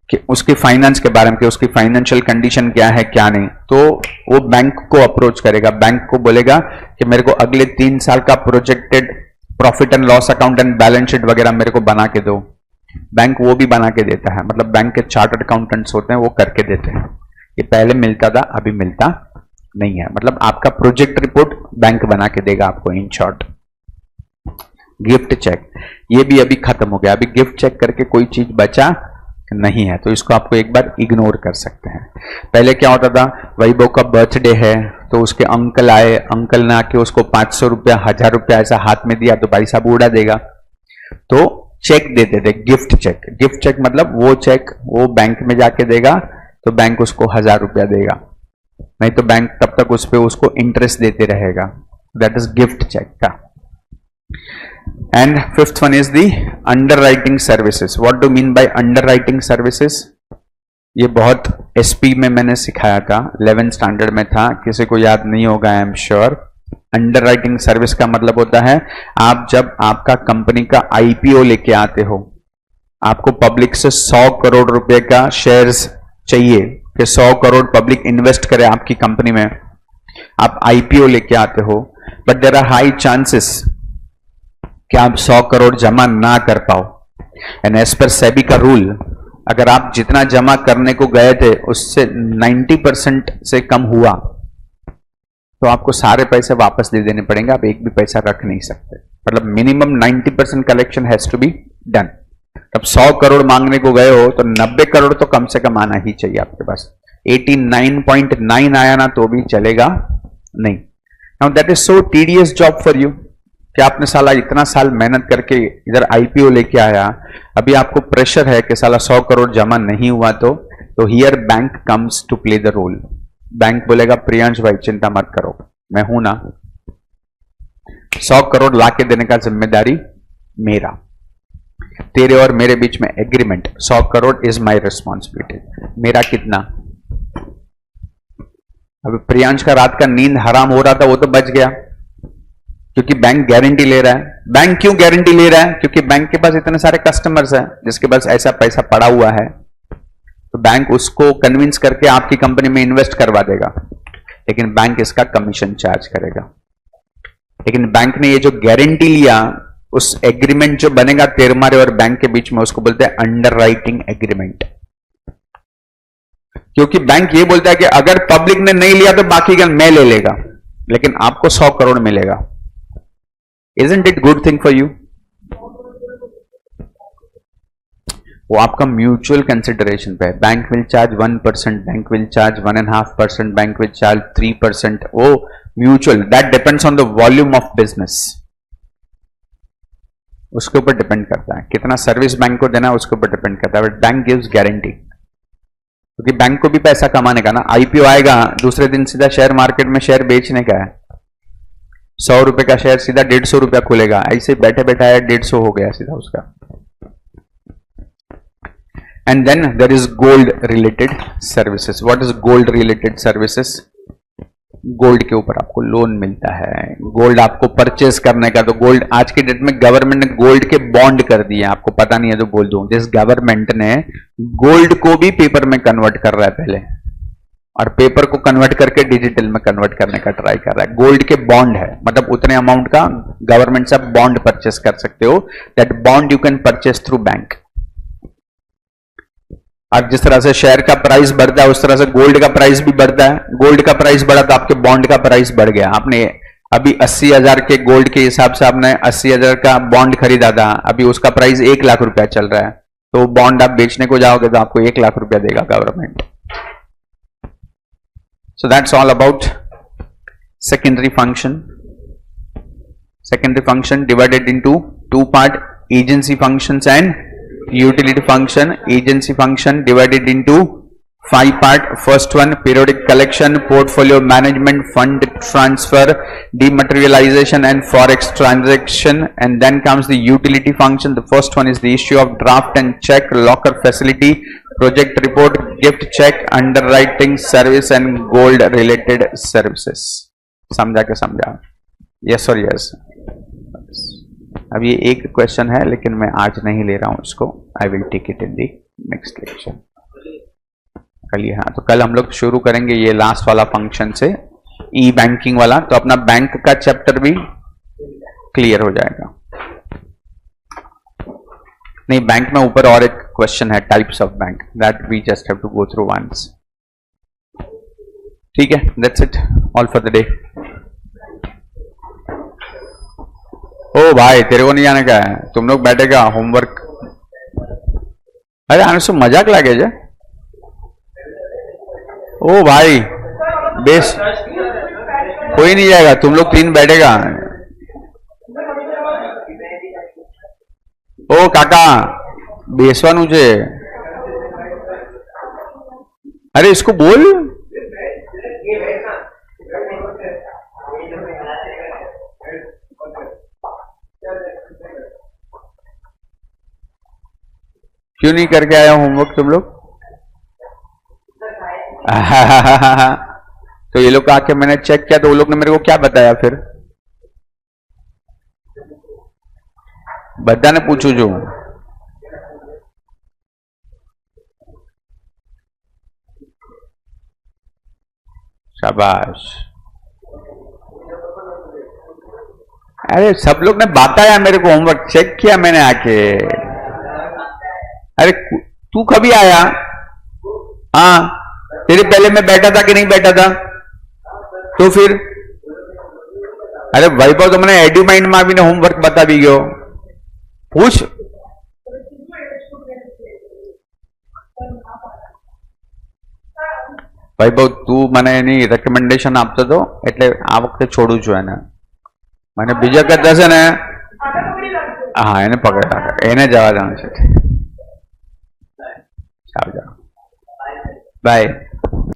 कि उसकी फाइनेंस के बारे में, कि उसकी फाइनेंशियल कंडीशन क्या है क्या नहीं। तो वो बैंक को अप्रोच करेगा, बैंक को बोलेगा कि मेरे को अगले 3 साल का projected profit and loss account and balance sheet वगैरह मेरे को बना के दो। बैंक वो भी बना के देता है, मतलब बैंक के चार्टर्ड अकाउंटेंट्स होते हैं, वो करके देते हैं। ये पहले मिलता था, अभी मिलता नहीं है। मतलब आपका प्रोजेक्ट रिपोर्ट बैंक बना के देगा आपको, इन शॉर्ट। गिफ्ट चेक, ये भी अभी खत्म हो गया, अभी गिफ्ट चेक करके कोई चीज बचा नहीं है, तो इसको आपको एक बार इग्नोर कर सकते हैं। पहले क्या होता था, वैभव का बर्थडे है तो उसके अंकल आए, अंकल ने आके उसको 500 रुपया 1000 रुपया ऐसा हाथ में दिया तो भाई साहब उड़ा देगा, तो चेक देते थे, गिफ्ट चेक। गिफ्ट चेक मतलब वो चेक वो बैंक में जाके देगा तो बैंक उसको 1000 रुपया देगा, नहीं तो बैंक तब तक उस पर उसको इंटरेस्ट देते रहेगा। दैट इज गिफ्ट चेक का। And fifth one is the underwriting services. What do mean by underwriting services? ये बहुत एसपी में मैंने सिखाया था, 11th स्टैंडर्ड में था, किसी को याद नहीं होगा I am sure. Underwriting service का मतलब होता है, आप जब आपका कंपनी का आईपीओ लेके आते हो, आपको पब्लिक से 100 करोड़ रुपए का शेयर्स चाहिए कि 100 करोड़ पब्लिक इन्वेस्ट करे आपकी कंपनी में, आप आईपीओ लेके आते हो, but there are high chances कि आप 100 करोड़ जमा ना कर पाओ। एंड एज पर सेबी का रूल, अगर आप जितना जमा करने को गए थे उससे 90% से कम हुआ तो आपको सारे पैसे वापस दे देने पड़ेंगे, आप एक भी पैसा रख नहीं सकते। मतलब minimum 90% collection has to be done. अब 100 करोड़ मांगने को गए हो तो 90 करोड़ तो कम से कम आना ही चाहिए आपके पास। 89.9 आया ना तो भी चलेगा नहीं। Now that is so tedious job for you कि आपने साला इतना साल मेहनत करके इधर आईपीओ लेके आया, अभी आपको प्रेशर है कि साला 100 करोड़ जमा नहीं हुआ तो here bank comes to play the role. Bank बोलेगा प्रियांश भाई चिंता मत करो, मैं हूं ना, 100 करोड़ लाके देने का जिम्मेदारी मेरा, तेरे और मेरे बीच में agreement, 100 crore is my responsibility. मेरा कितना? अभी प्रियांश का रात का नींद हराम हो रहा था, वो तो बच गया क्योंकि बैंक गारंटी ले रहा है। बैंक क्यों गारंटी ले रहा है? क्योंकि बैंक के पास इतने सारे कस्टमर्स हैं जिसके पास ऐसा पैसा पड़ा हुआ है, तो बैंक उसको कन्विंस करके आपकी कंपनी में इन्वेस्ट करवा देगा, लेकिन बैंक इसका कमीशन चार्ज करेगा। लेकिन बैंक ने ये जो गारंटी लिया, उस एग्रीमेंट जो बनेगा तेरे और बैंक के बीच में, उसको बोलते हैं अंडरराइटिंग एग्रीमेंट। क्योंकि बैंक ये बोलता है कि अगर पब्लिक ने नहीं लिया तो बाकी का मैं ले लेगा, लेकिन आपको 100 करोड़ मिलेगा। Isn't it good thing for you? वो आपका म्यूचुअल कंसिडरेशन पे है। Bank will charge 1%, bank will charge 1.5%, bank will charge 3%। वो mutual, that depends on the volume of business, उसके ऊपर डिपेंड करता है कितना सर्विस बैंक को देना है, उसके ऊपर डिपेंड करता है। बट बैंक गिव्स गारंटी, क्योंकि बैंक को भी पैसा कमाने का ना। आईपीओ आएगा, दूसरे दिन सीधा शेयर मार्केट में शेयर बेचने का है, 100 रुपए का शेयर सीधा 150 रुपया खुलेगा, ऐसे बैठे बैठा है 150 हो गया सीधा उसका। And then there is gold related services. What is gold related services? Gold के ऊपर आपको लोन मिलता है, गोल्ड आपको परचेस करने का। तो गोल्ड आज के डेट में गवर्नमेंट ने गोल्ड के बॉन्ड कर दिए, आपको पता नहीं है तो बोल दूं, जिस गवर्नमेंट ने गोल्ड को भी पेपर में कन्वर्ट कर रहा है पहले, और पेपर को कन्वर्ट करके डिजिटल में कन्वर्ट करने का ट्राई कर रहा है। गोल्ड के बॉन्ड है, मतलब उतने अमाउंट का गवर्नमेंट से आप बॉन्ड परचेस कर सकते हो। That bond you can purchase through bank. और जिस तरह से शेयर का प्राइस बढ़ता है उस तरह से गोल्ड का प्राइस भी बढ़ता है। गोल्ड का प्राइस बढ़ा तो आपके बॉन्ड का प्राइस बढ़ गया। आपने अभी 80,000 के गोल्ड के हिसाब से आपने 80,000 का बॉन्ड खरीदा था, अभी उसका प्राइस 1 लाख रुपया चल रहा है, तो बॉन्ड आप बेचने को जाओगे तो आपको 1 लाख रुपया देगा government. So that's all about secondary function. Secondary function divided into 2 part, agency functions and utility function. Agency function divided into 5 part. First one, periodic collection, portfolio management, fund transfer, dematerialization and forex transaction. And then comes the utility function. The first one is the issue of draft and check, locker facility, project report, gift check, underwriting service and gold related services. समझा के समझा, यस और यस। अब ये एक क्वेश्चन है लेकिन मैं आज नहीं ले रहा हूं इसको, I will take it in the next lecture. कल ही, हाँ, तो कल हम लोग शुरू करेंगे ये लास्ट वाला फंक्शन से, ई बैंकिंग वाला, तो अपना बैंक का चैप्टर भी क्लियर हो जाएगा। नहीं, बैंक में ऊपर और एक क्वेश्चन है, types of bank, that we just have to go through once. ठीक है, that's it, all for the day. ओ भाई, तेरे को नहीं आने का है, तुम लोग बैठेगा होमवर्क। अरे आने से मजाक लगे जे। ओ भाई बेस, कोई नहीं जाएगा, तुम लोग 3 बैठेगा। ओ काका बेसवानु છે, अरे इसको बोल। क्यों नहीं करके आया होमवर्क तुम लोग? तो ये लोग का आके मैंने चेक किया तो वो लोग ने मेरे को क्या बताया फिर? बद्दा ने पूछू जो शाबाश। अरे सब लोग ने बताया मेरे को, होमवर्क चेक किया मैंने आके। अरे तू कभी आया? हाँ, तेरे पहले मैं बैठा था कि नहीं बैठा था? तो फिर अरे वैभव तो मैंने एड्यू माइंड में आवीने होमवर्क बता दी गयो, पूछ। वैभव तू મને એની રેકમેન્ડેશન આપતો હતો એટલે આ વખતે છોડું છું એને, મને બીજા કરતા છે ને, હા એને પકડી રાખે, એને જવા દેવાનું છે। બાય।